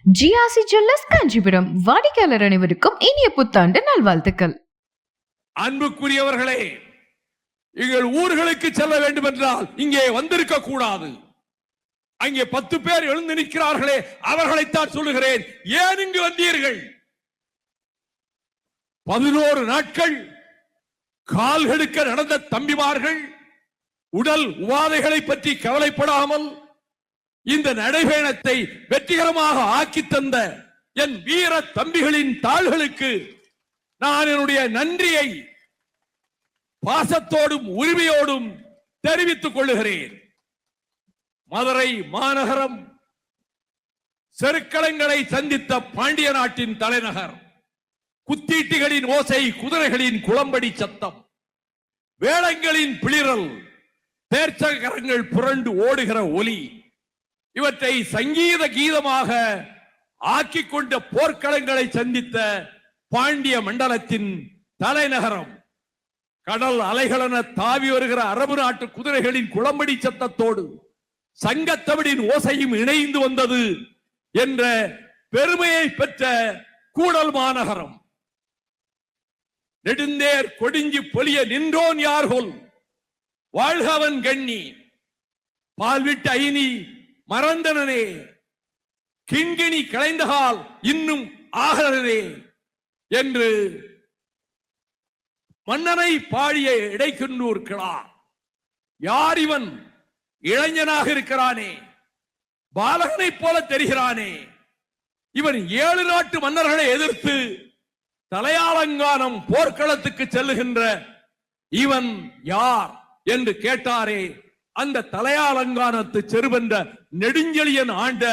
GRC jewellers Kanchipuram வாடிக்கையாளர் அனைவருக்கும் இனிய புத்தாண்டு நல்வாழ்த்துக்கள். அன்புக்குரியவர்களே, எங்கள் ஊர்களுக்கு செல்ல வேண்டும் என்றால் இங்கே வந்திருக்க கூடாது. அங்கே 10 பேர் எழுந்து நிற்கிறார்களே, அவர்களைத்தான் சொல்லுகிறேன். ஏன் இங்கு வந்தீர்கள்? 11 நாட்கள் கால்கெடுக்க நடந்த தம்பிமார்கள் உடல் உபாதைகளை பற்றி கவலைப்படாமல் இந்த நடைபயணத்தை வெற்றிகரமாக ஆக்கி தந்த என் வீர தம்பிகளின் தாள்களுக்கு நான் என்னுடைய நன்றியை பாசத்தோடும் உரிமையோடும் தெரிவித்துக் கொள்ளுகிறேன். மதுரை மாநகரம் செருக்களங்களை சந்தித்த பாண்டிய நாட்டின் தலைநகர். குத்தீட்டிகளின் ஓசை, குதிரைகளின் குளம்படி சத்தம், வேளங்களின் பிளிரல், தேர்ச்சகரங்கள் புரண்டு ஓடுகிற ஒலி, இவற்றை சங்கீத கீதமாக ஆக்கிக் கொண்ட போர்க்களங்களை சந்தித்த பாண்டிய மண்டலத்தின் தலைநகரம். கடல் அலைகளென தாவி வருகிற அரபு நாட்டு குதிரைகளின் குளம்படி சத்தத்தோடு சங்கத்தமிழின் ஓசையும் இணைந்து வந்தது என்ற பெருமையை பெற்ற கூடல் மாநகரம். நெடுந்தேர் கொடிஞ்சி பொலிய நின்றோன் யார்கொல், வாழ்கவன் கண்ணி, பால்விட்டு ஐனி மறந்தனே, கிண்கிணி களைந்தகால் இன்னும் ஆகலனே என்று மன்னனை பாடிய இடைக்குன்னூர் கிழார். யார் இவன்? இளைஞனாக இருக்கிறானே, பாலகனை போல தெரிகிறானே, இவன் 7 நாட்டு மன்னர்களை எதிர்த்து தலையாலங்கானம் போர்க்களத்துக்கு செல்லுகின்ற இவன் யார் என்று கேட்டாரே, அந்த தலையாலங்கானத்து செருவென்ற நெடுஞ்செழியன் ஆண்ட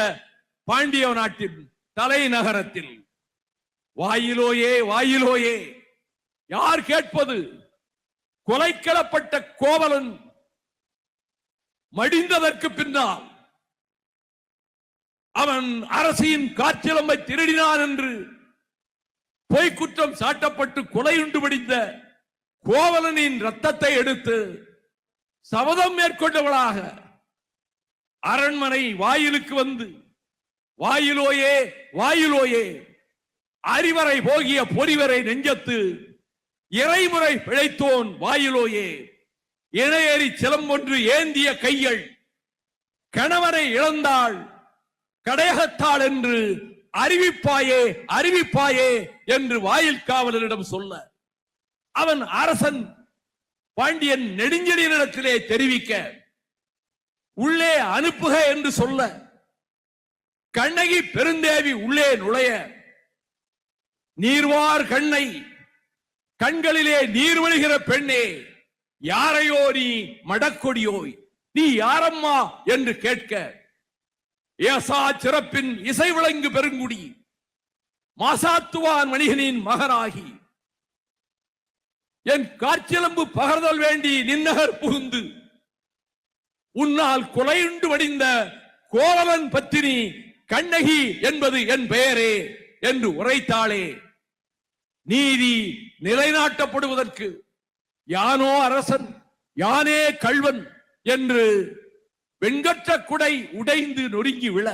பாண்டிய நாட்டின் தலைநகரத்தில். வாயிலோயே வாயிலோயே, யார் கேட்பது? கொலைக்களப்பட்ட கோவலன் மடிந்ததற்கு பின்னால் அவன் அரசியின் காற்றிலம்பை திருடினான் என்று பொய்க்குற்றம் சாட்டப்பட்டு கொலையுண்டு மடிந்த கோவலனின் ரத்தத்தை எடுத்து சபதம் மேற்கொண்டவளாக அரண்மனை வாயிலுக்கு வந்து, வாயிலோயே வாயிலோயே, அறிவரை போகிய பொறிவரை நெஞ்சத்து இறைமுறை பிழைத்தோன் வாயிலோயே, இணையேறி சிலம்பொன்று ஏந்திய கைகள், கணவனை இழந்தாள் கடையகத்தாள் என்று அறிவிப்பாயே அறிவிப்பாயே என்று வாயில் காவலரிடம் சொல்ல, அவன் அரசன் பாண்டியன் நெடுஞ்செழியனிடத்திலே தெரிவிக்க, உள்ளே அனுப்புக என்று சொல்ல, கண்ணகி பெருந்தேவி உள்ளே நுழைய, நீர்வார் கண்ணை, கண்களிலே நீர் வழிகிற பெண்ணே, யாரையோ நீ மடக்கொடியோய், நீ யாரம்மா என்று கேட்க, ஏசா சிறப்பின் இசை விளங்கு பெருங்குடி மாசாத்துவான் மணிகனின் மகனாகி என் காற்றிலம்பு பகர்தல் வேண்டி நின்னகர் புகுந்து உன்னால் கொலையுண்டு வடிந்த கோவலன் பத்தினி கண்ணகி என்பது என் பெயரே என்று உரைத்தாளே. நீதி நிலைநாட்டப்படுவதற்கு யானோ அரசன், யானே கள்வன் என்று வெண்கற்ற குடை உடைந்து நொறுங்கி விழ,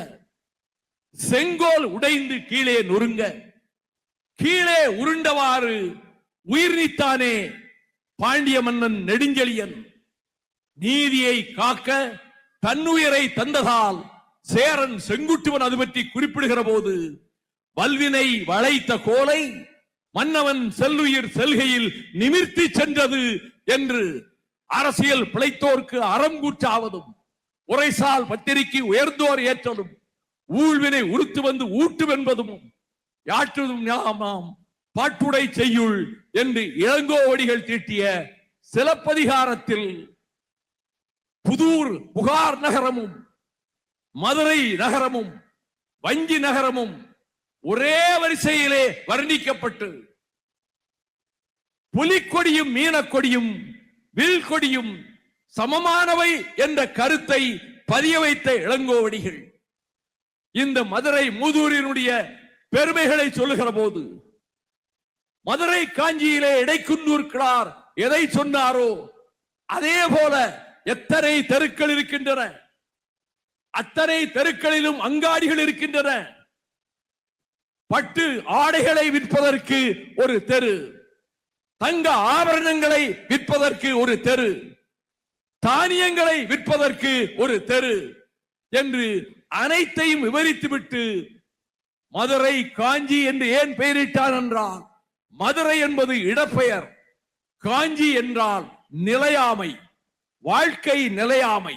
செங்கோல் உடைந்து கீழே நொறுங்க, கீழே உருண்டவாறு உயிர் நீத்தானே பாண்டிய மன்னன் நெடுஞ்செழியன். நீதியை காக்க தன்னுயிரை தந்ததால் சேரன் செங்குட்டுவன் அது பற்றி குறிப்பிடுகிற போது, வல்வினை வளைத்த கோலை மன்னவன் செல்லுயிர் செல்கையில் நிமிர்த்தி சென்றது என்று அரசியல் பிழைத்தோர்க்கு அறம் கூற்றாவதும், உரைசால் பத்திரிகை உயர்ந்தோர் ஏற்றலும், ஊழ்வினை உறுத்து வந்து ஊட்டும் என்பதும் யாற்றுதும் நாம் பாட்டுடை செய்யுள் என்று இளங்கோவடிகள் தீட்டிய சிலப்பதிகாரத்தில் புதூர் புகார் நகரமும் மதுரை நகரமும் வஞ்சி நகரமும் ஒரே வரிசையிலே வர்ணிக்கப்பட்டு, புலிக்கொடியும் மீனக்கொடியும் வில்கொடியும் சமமானவை என்ற கருத்தை பதிய வைத்த இளங்கோவடிகள் இந்த மதுரை மூதூரினுடைய பெருமைகளை சொல்லுகிற போது, மதுரை காஞ்சியிலே இடைக்குன்னூர் கிழார் எதை சொன்னாரோ அதே போல எத்தனை தெருக்கள் இருக்கின்றன, அத்தனை தெருக்களிலும் அங்காடிகள் இருக்கின்றன. பட்டு ஆடைகளை விற்பதற்கு ஒரு தெரு, தங்க ஆபரணங்களை விற்பதற்கு ஒரு தெரு, தானியங்களை விற்பதற்கு ஒரு தெரு என்று அனைத்தையும் விவரித்துவிட்டு மதுரை காஞ்சி என்று ஏன் பெயரிட்டார் என்றால், மதுரை என்பது இடப்பெயர், காஞ்சி என்றால் நிலையாமை, வாழ்க்கை நிலையாமை.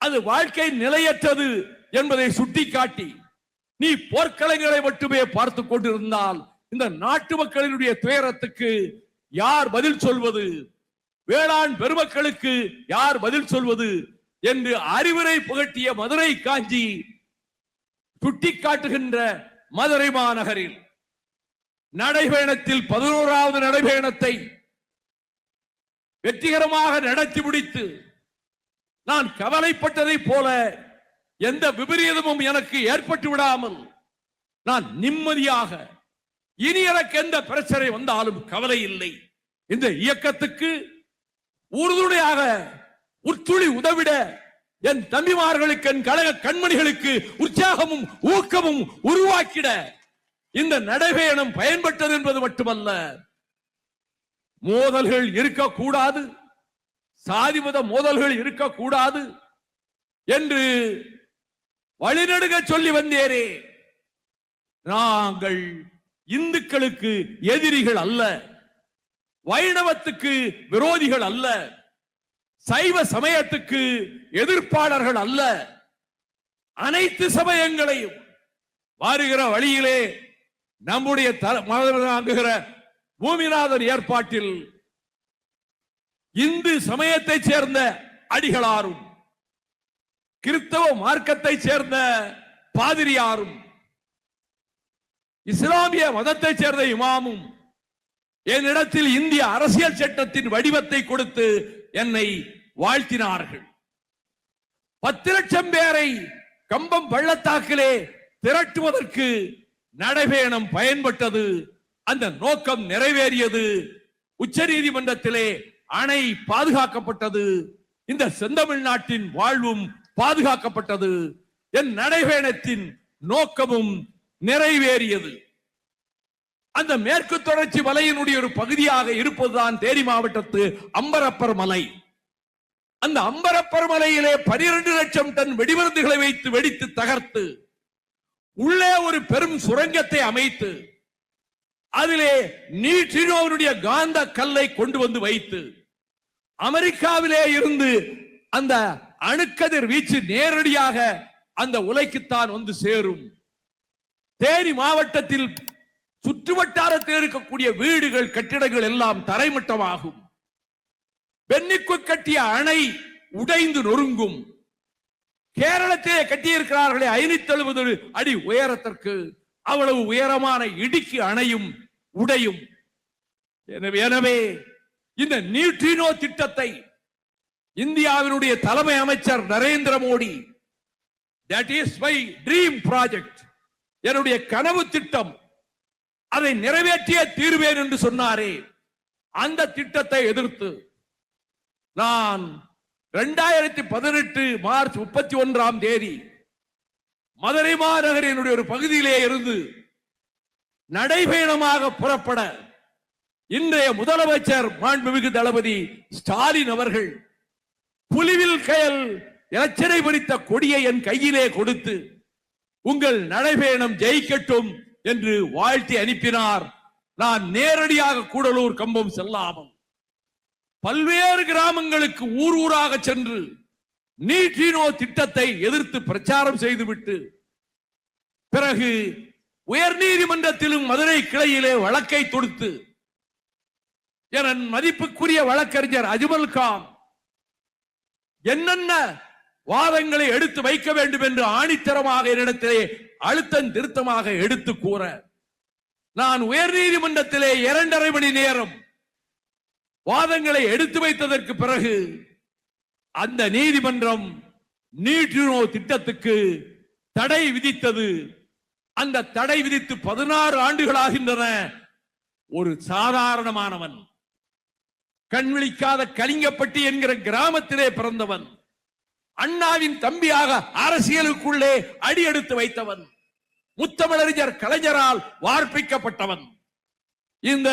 அது வாழ்க்கை நிலையற்றது என்பதை சுட்டிக்காட்டி, நீ போர்க்களங்களை மட்டுமே பார்த்து கொண்டிருந்தால் இந்த நாட்டு மக்களினுடைய துயரத்துக்கு யார் பதில் சொல்வது, வேளாண் பெருமக்களுக்கு யார் பதில் சொல்வது என்று அறிவுரை புகட்டிய மதுரை காஞ்சி சுட்டிக்காட்டுகின்ற மதுரை மாநகரில் நடைபயணத்தில் 11வது நடைபயணத்தை வெற்றிகரமாக நடத்தி முடித்து நான் கவலைப்பட்டதை போல எந்த விபரீதமும் எனக்கு ஏற்பட்டு விடாமல் நான் நிம்மதியாக, இனி எனக்கு எந்த பிரச்சனை வந்தாலும் கவலை இல்லை, இந்த இயக்கத்துக்கு உறுதுணையாக உத்துளி உதவிட என் தம்பிமார்களுக்கு, என் கழக கண்மணிகளுக்கு உற்சாகமும் ஊக்கமும் உருவாக்கிட இந்த நடைபயணம் பயன்பட்டது என்பது மட்டுமல்ல, மோதல்கள் இருக்கக்கூடாது, சாதிமத மோதல்கள் இருக்கக்கூடாது என்று வழிநடுக சொல்லி வந்தேரே. நாங்கள் இந்துக்களுக்கு எதிரிகள் அல்ல, வைணவத்துக்கு விரோதிகள் அல்ல, சைவ சமயத்துக்கு எதிர்ப்பாளர்கள் அல்ல, அனைத்து சமயங்களையும் வருகிற வழியிலே நம்முடைய தாங்குகிற பூமிநாதன் ஏற்பாட்டில் இந்து சமயத்தைச் சேர்ந்த அடிகளாரும், கிறிஸ்தவ மார்க்கத்தைச் சேர்ந்த பாதிரியாரும், இஸ்லாமிய மதத்தைச் சேர்ந்த இமாமும் என்னிடத்தில் இந்திய அரசியல் சட்டத்தின் வடிவத்தை கொடுத்து என்னை வாழ்த்தினார்கள். 10 லட்சம் பேரை கம்பம் பள்ளத்தாக்கிலே திரட்டுவதற்கு நடைபயணம் பயன்பட்டது. அந்த நோக்கம் நிறைவேறியது. உச்ச நீதிமன்றத்திலே அணை பாதுகாக்கப்பட்டது. இந்த செந்தமிழ்நாட்டின் வாழ்வும் பாதுகாக்கப்பட்டது. என் நடைபயணத்தின் நோக்கமும் நிறைவேறியது. அந்த மேற்கு தொடர்ச்சி மலையினுடைய ஒரு பகுதியாக இருப்பதுதான் தேனி மாவட்டத்து அம்பரப்பர் மலை. அந்த அம்பரப்பர் மலையிலே 12 லட்சம் டன் வெடிமருந்துகளை வைத்து வெடித்து தகர்த்து உள்ளே ஒரு பெரும் சுரங்கத்தை அமைத்து அதிலே நியூட்ரினோவினுடைய காந்த கல்லை கொண்டு வந்து வைத்து அமெரிக்காவிலே இருந்து அந்த அணுக்கதிர் வீச்சு நேரடியாக அந்த உலைக்குத்தான் வந்து சேரும். தேனி மாவட்டத்தில் சுற்றுவட்டாரத்தில் இருக்கக்கூடிய வீடுகள், கட்டிடங்கள் எல்லாம் தரைமட்டமாகும். பென்னிக்கு கட்டிய அணை உடைந்து நொறுங்கும். கேரளத்திலே கட்டியிருக்கிறார்களே 570 அடி உயரத்திற்கு, அவ்வளவு உயரமான இடுக்கி அணையும் உடையும். எனவே இந்த நியூட்ரினோ திட்டத்தை இந்தியாவினுடைய தலைமை அமைச்சர் Narendra Modi, that is my dream project, என்னுடைய கனவு திட்டம், அதை நிறைவேற்றிய தீர்வேன் என்று சொன்னாரே, அந்த திட்டத்தை எதிர்த்து நான் 2018 மார்ச் 31ஆம் தேதி மதுரை மாநகரினுடைய ஒரு பகுதியிலே இருந்து நடைபயணமாக புறப்பட இன்றைய முதலமைச்சர் மாண்புமிகு தளபதி ஸ்டாலின் அவர்கள் புலிவில் கயல் இலச்சினை பிடித்த கொடியை என் கையிலே கொடுத்து உங்கள் நடைபயணம் ஜெயிக்கட்டும் என்று வாழ்த்தி அனுப்பினார். நான் நேரடியாக கூடலூர் கம்பம் செல்லாமல் பல்வேறு கிராமங்களுக்கு ஊர் ஊராக சென்று நியூட்ரினோ திட்டத்தை எதிர்த்து பிரச்சாரம் செய்துவிட்டு பிறகு உயர் நீதிமன்றத்திலும் மதுரை கிளையிலே வழக்கை தொடுத்து என் மதிப்புக்குரிய வழக்கறிஞர் அஜ்மல் கான் என்னென்ன வாதங்களை எடுத்து வைக்க வேண்டும் என்று ஆணித்தரமாக என்னிடத்திலே அழுத்தம் திருத்தமாக எடுத்து கூற நான் உயர் நீதிமன்றத்திலே 2.5 மணி நேரம் வாதங்களை எடுத்து வைத்ததற்கு பிறகு அந்த நீதிமன்றம் நியூட்ரினோ திட்டத்துக்கு தடை விதித்தது. அந்த தடை விதித்து 16 ஆண்டுகளாகின்றன. ஒரு சாதாரணமானவன், கண்விழிக்காத கலிங்கப்பட்டி என்கிற கிராமத்திலே பிறந்தவன், அண்ணாவின் தம்பியாக அரசியலுக்குள்ளே அடியெடுத்து வைத்தவன், முத்தமிழறிஞர் கலைஞரால் வார்ப்பிக்கப்பட்டவன். இந்த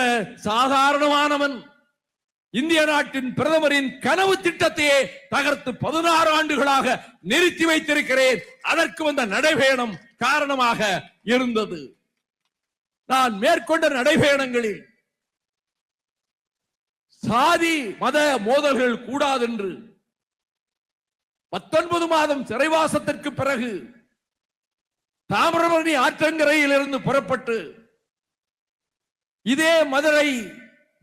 சாதாரணமானவன் இந்திய நாட்டின் பிரதமரின் கனவு திட்டத்தையே தகர்த்து 16 ஆண்டுகளாக நிறுத்தி வைத்திருக்கிறேன். அதற்கு வந்த நடைபயணம் காரணமாக இருந்தது. நான் மேற்கொண்ட நடைபயணங்களில் சாதி மத மோதல்கள் கூடாதென்று 19 மாதம் சிறைவாசத்திற்கு பிறகு தாமிரபரணி ஆற்றங்கரையில் இருந்து புறப்பட்டு இதே மதுரை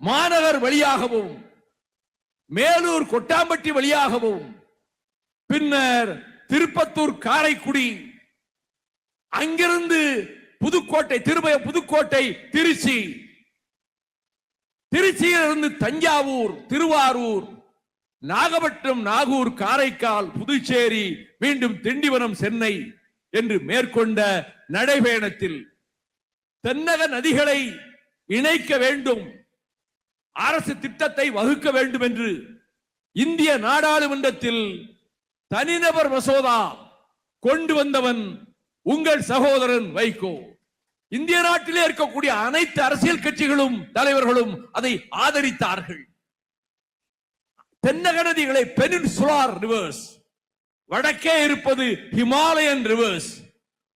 மாநகர் வழியாகவும் மேலூர் கொட்டாம்பட்டி வழியாகவும் பின்னர் திருப்பத்தூர் காரைக்குடி அங்கிருந்து புதுக்கோட்டை புதுக்கோட்டை திருச்சியிலிருந்து தஞ்சாவூர் திருவாரூர் நாகப்பட்டினம் நாகூர் காரைக்கால் புதுச்சேரி மீண்டும் திண்டிவனம் சென்னை என்று மேற்கொண்ட நடைபயணத்தில் தென்னக நதிகளை இணைக்க வேண்டும், அரசு திட்டத்தை வகுக்க வேண்டும் என்று இந்திய நாடாளுமன்றத்தில் தனிநபர் மசோதா கொண்டு வந்தவன் உங்கள் சகோதரன் வைகோ. இந்திய நாட்டிலே இருக்கக்கூடிய அனைத்து அரசியல் கட்சிகளும் தலைவர்களும் அதை ஆதரித்தார்கள். தென்னக நதிகளை பெனின்சுலார் ரிவர்ஸ், வடக்கே இருப்பது ஹிமாலயன் ரிவர்ஸ்,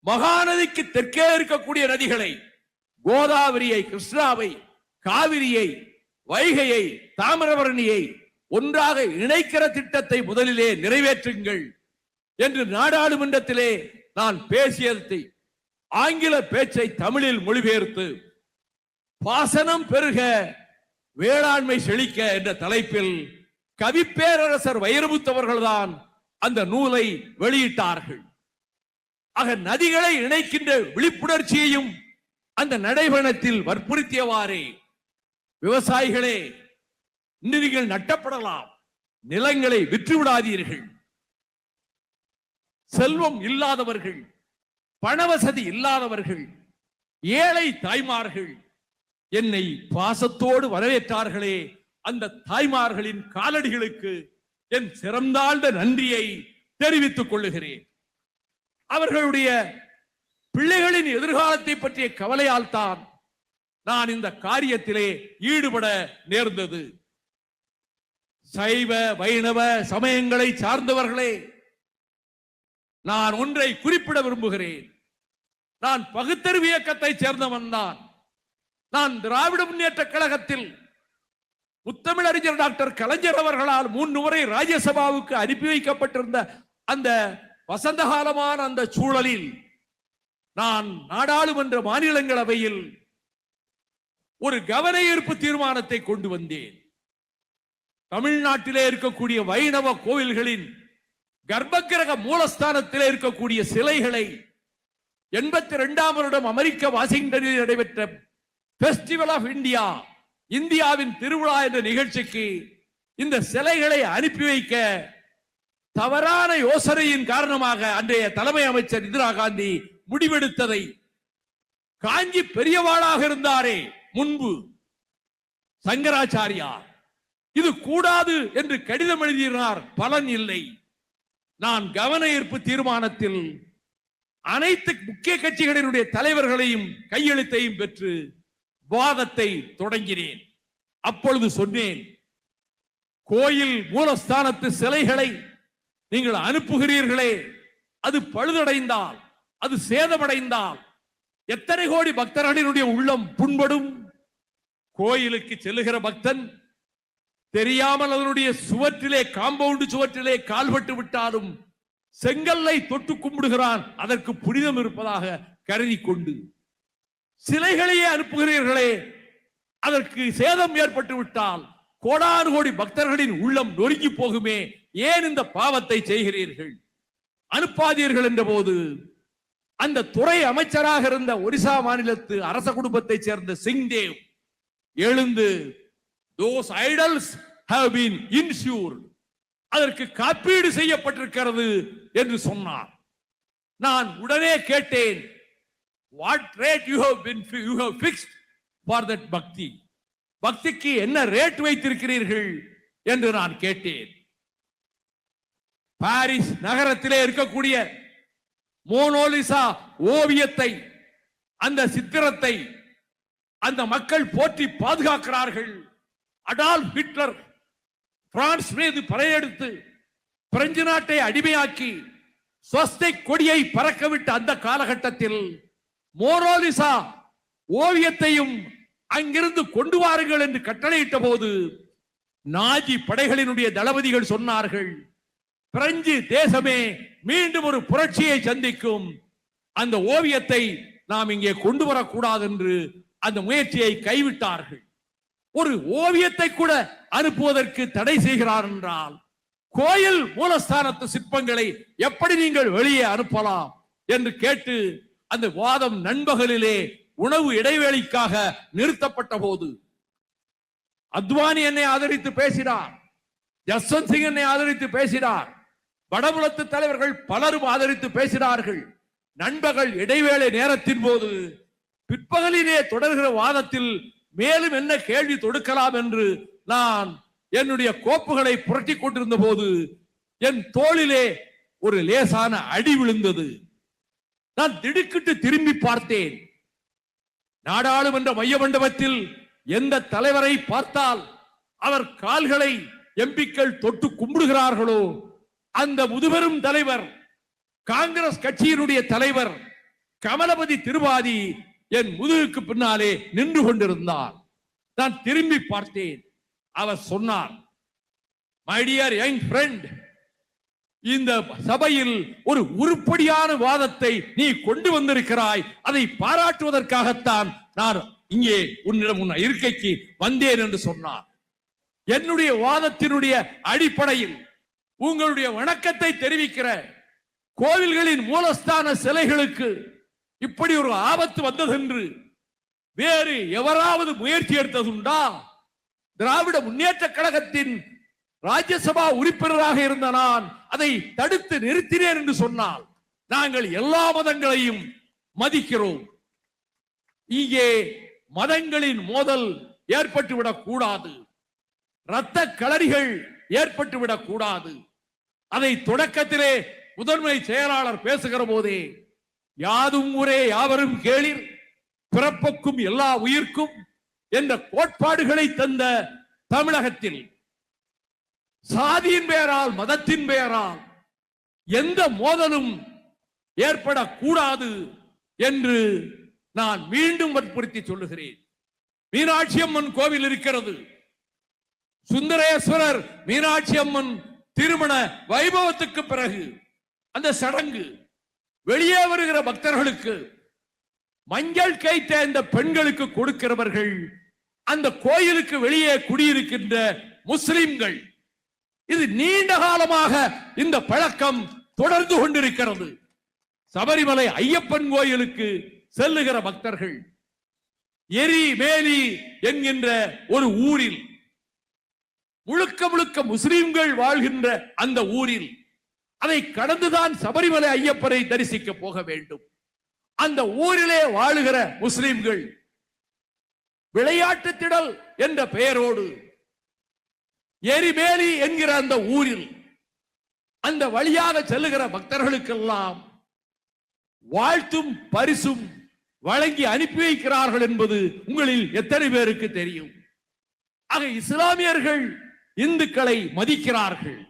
மகாநதிக்கு தெற்கே இருக்கக்கூடிய நதிகளை கோதாவரியை, கிருஷ்ணாவை, காவிரியை, வைகையை, தாமிரபரணியை ஒன்றாக இணைக்கிற திட்டத்தை முதலிலே நிறைவேற்றுங்கள் என்று நாடாளுமன்றத்திலே நான் பேசியதை ஆங்கில பேச்சை தமிழில் மொழிபெயர்த்து பாசனம் பெருக வேளாண்மை செழிக்க என்ற தலைப்பில் கவிப்பேரரசர் வைரமுத்தவர்கள்தான் அந்த நூலை வெளியிட்டார்கள். ஆக நதிகளை இணைக்கின்ற விழிப்புணர்ச்சியையும் அந்த நடைபயணத்தில் வற்புறுத்தியவாறே விவசாயிகளே, நீங்கள் நட்டப்படலாம், நிலங்களை விற்றுவிடாதீர்கள். செல்வம் இல்லாதவர்கள், பணவசதி இல்லாதவர்கள், ஏழை தாய்மார்கள் என்னை பாசத்தோடு வரவேற்றார்களே, அந்த தாய்மார்களின் காலடிகளுக்கு என் சிறந்தாழ்ந்த நன்றியை தெரிவித்துக் கொள்ளுகிறேன். அவர்களுடைய பிள்ளைகளின் எதிர்காலத்தை பற்றிய கவலையால் தான் நான் இந்த காரியத்திலே ஈடுபட நேர்ந்தது. சைவ வைணவ சமயங்களை சார்ந்தவர்களே, நான் ஒன்றை குறிப்பிட விரும்புகிறேன். நான் பகுத்தறிவு இயக்கத்தை சேர்ந்தவன் தான். நான் திராவிட முன்னேற்ற கழகத்தில் முத்தமிழறிஞர் டாக்டர் கலைஞர் அவர்களால் 3 முறை ராஜ்யசபாவுக்கு அனுப்பி வைக்கப்பட்டிருந்த அந்த வசந்த காலமான அந்த சூழலில் நான் நாடாளுமன்ற மாநிலங்களவையில் ஒரு கவன ஈர்ப்பு தீர்மானத்தை கொண்டு வந்தேன். தமிழ்நாட்டிலே இருக்கக்கூடிய வைணவ கோவில்களின் கர்ப்பகிரக மூலஸ்தானத்திலே இருக்கக்கூடிய சிலைகளை 82ஆம் வருடம் அமெரிக்க வாஷிங்டனில் நடைபெற்ற பெஸ்டிவல் ஆஃப் இந்தியா, இந்தியாவின் திருவிழா என்ற நிகழ்ச்சிக்கு இந்த சிலைகளை அனுப்பி வைக்க தவறான யோசனையின் காரணமாக அன்றைய தலைமை அமைச்சர் இந்திரா காந்தி முடிவெடுத்ததை காஞ்சி பெரியவாளாக இருந்தாரே முன்பு சங்கராச்சாரியார் இது கூடாது என்று கடிதம் எழுதினார், பலன் இல்லை. நான் கவன ஈர்ப்பு தீர்மானத்தில் அனைத்து முக்கிய கட்சிகளினுடைய தலைவர்களையும் கையெழுத்தையும் பெற்று வாதத்தை தொடங்கினேன். அப்பொழுது சொன்னேன், கோயில் மூலஸ்தானத்து சிலைகளை நீங்கள் அனுப்புகிறீர்களே, அது பழுதடைந்தால், அது சேதமடைந்தால் எத்தனை கோடி பக்தர்களினுடைய உள்ளம் புண்படும். கோயிலுக்கு செல்லுகிற பக்தன் தெரியாமல் அதனுடைய சுவற்றிலே, காம்பவுண்ட் சுவற்றிலே கால்பட்டு விட்டாலும் செங்கல்லை தொட்டு கும்பிடுகிறான், அதற்கு புனிதம் இருப்பதாக கருதி கொண்டு சிலைகளையே அனுப்புகிறீர்களே, அதற்கு சேதம் ஏற்பட்டு விட்டால் கோடானு கோடி பக்தர்களின் உள்ளம் நொறுங்கி போகுமே, ஏன் இந்த பாவத்தை செய்கிறீர்கள், அனுப்பாதீர்கள் என்ற போது அந்த துறை அமைச்சராக இருந்த ஒரிசா மாநிலத்து அரச குடும்பத்தை சேர்ந்த சிங்தேவ் எழுந்து those idols have been insured, அதற்கு காப்பீடு செய்யப்பட்டிருக்கிறது என்று சொன்னார். நான் உடனே கேட்டேன், what rate you have fixed for that bhakti, பக்திக்கு என்ன ரேட் வைத்திருக்கிறீர்கள் என்று நான் கேட்டேன். பாரிஸ் நகரத்திலே இருக்கக்கூடிய மோனோலிசா ஓவியத்தை அந்த சித்திரத்தை அந்த மக்கள் போற்றி பாதுகாக்கிறார்கள். அடால்ஃப் ஹிட்லர் பிரான்ஸ் மீது படையெடுத்து பிரெஞ்சு நாட்டை அடிமையாக்கி ஸ்வஸ்திக் கொடியை பறக்கவிட்ட அந்த காலகட்டத்தில் மோனாலிசா ஓவியத்தையும் அங்கிருந்து கொண்டு வாருங்கள் என்று கட்டளையிட்ட போது நாஜி படைகளினுடைய தளபதிகள் சொன்னார்கள், பிரெஞ்சு தேசமே மீண்டும் ஒரு புரட்சியை சந்திக்கும், அந்த ஓவியத்தை நாம் இங்கே கொண்டு வரக்கூடாது என்று அந்த முயற்சியை கைவிட்டார்கள். ஒரு ஓவியத்தை கூட அனுப்புவதற்கு தடை செய்கிறார் என்றால் கோயில் மூலஸ்தானத்து சிற்பங்களை எப்படி நீங்கள் வெளியே அனுப்பலாம் என்று கேட்டு அந்த வாதம் நண்பகலிலே உணவு இடைவேளைக்காக நிறுத்தப்பட்ட போது அத்வானி என்னை ஆதரித்து பேசினார், ஜஸ்வந்த் சிங் என்னை ஆதரித்து பேசினார், வடபுலத்து தலைவர்கள் பலரும் ஆதரித்து பேசினார்கள். நண்பகல் இடைவேளை நேரத்தின் போது பிற்பகலிலே தொடர்கிற வாதத்தில் மேலும் என்ன கேள்வி தொடுக்கலாம் என்று நான் என்னுடைய கோப்புகளை புரட்டி கொண்டிருந்த போது என் தோளிலே ஒரு லேசான அடி விழுந்தது. நான் திடுக்கிட்டு திரும்பி பார்த்தேன். நாடாளுமன்ற மைய மண்டபத்தில் எந்த தலைவரை பார்த்தால் அவர் கால்களை எம்பிக்கள் தொட்டு கும்பிடுகிறார்களோ அந்த முதுபெரும் தலைவர், காங்கிரஸ் கட்சியினுடைய தலைவர் கமலபதி திருவாதி என் முதுகுக்கு பின்னாலே நின்று கொண்டிருந்தார். நான் திரும்பி பார்த்தேன். அவர் சொன்னார், மை டியர் யங் ஃப்ரெண்ட், இந்த சபையில் ஒரு உருப்படியான வாதத்தை நீ கொண்டு வந்திருக்கிறாய், அதை பாராட்டுவதற்காகத்தான் நான் இங்கே உன்னிடம் உன் இருக்கைக்கு வந்தேன் என்று சொன்னார். என்னுடைய வாதத்தினுடைய அடிப்படையில் உங்களுடைய வணக்கத்தை தெரிவிக்கிற கோவில்களின் மூலஸ்தான சிலைகளுக்கு இப்படி ஒரு ஆபத்து வந்ததென்று வேறு எவராவது முயற்சி எடுத்ததுண்டா? திராவிட முன்னேற்ற கழகத்தின் ராஜ்யசபா உறுப்பினராக இருந்த நான் அதை தடுத்து நிறுத்தினேன் என்று சொன்னால் நாங்கள் எல்லா மதங்களையும் மதிக்கிறோம். இங்கே மதங்களின் மோதல் ஏற்பட்டுவிடக் கூடாது, இரத்த களரிகள் ஏற்பட்டுவிடக் கூடாது. அதை தொடக்கத்திலே முதன்மை செயலாளர் பேசுகிற போதே யாதும் ஊரே யாவரும் கேளிர், பிறப்புக்கும் எல்லா உயிர்க்கும் என்ற கோட்பாடுகளை தந்த தமிழகத்தில் சாதியின் பெயரால் மதத்தின் பெயரால் எந்த மோதலும் ஏற்படக்கூடாது என்று நான் மீண்டும் வற்புறுத்தி சொல்லுகிறேன். மீனாட்சி அம்மன் கோவில் இருக்கிறது. சுந்தரேஸ்வரர் மீனாட்சி அம்மன் திருமண வைபவத்துக்கு பிறகு அந்த சடங்கு வெளியே வருகிற பக்தர்களுக்கு மஞ்சள் கை தேர்ந்த பெண்களுக்கு கொடுக்கிறவர்கள் அந்த கோயிலுக்கு வெளியே குடியிருக்கின்ற முஸ்லிம்கள். இது நீண்ட காலமாக இந்த பழக்கம் தொடர்ந்து கொண்டிருக்கிறது. சபரிமலை ஐயப்பன் கோயிலுக்கு செல்லுகிற பக்தர்கள் எரி மேலி என்கின்ற ஒரு ஊரில், முழுக்க முழுக்க முஸ்லிம்கள் வாழ்கின்ற அந்த ஊரில், அதை கடந்துதான் சபரிமலை ஐயப்பனை தரிசிக்க போக வேண்டும். அந்த ஊரிலே வாழுகிற முஸ்லிம்கள் விளையாட்டு திடல் என்ற பெயரோடு எரிமேலி என்கிற அந்த ஊரில் அந்த வழியாக செல்லுகிற பக்தர்களுக்கெல்லாம் வாழ்த்தும் பரிசும் வழங்கி அனுப்பி வைக்கிறார்கள் என்பது உங்களில் எத்தனை பேருக்கு தெரியும்? ஆக இஸ்லாமியர்கள் இந்துக்களை மதிக்கிறார்கள்.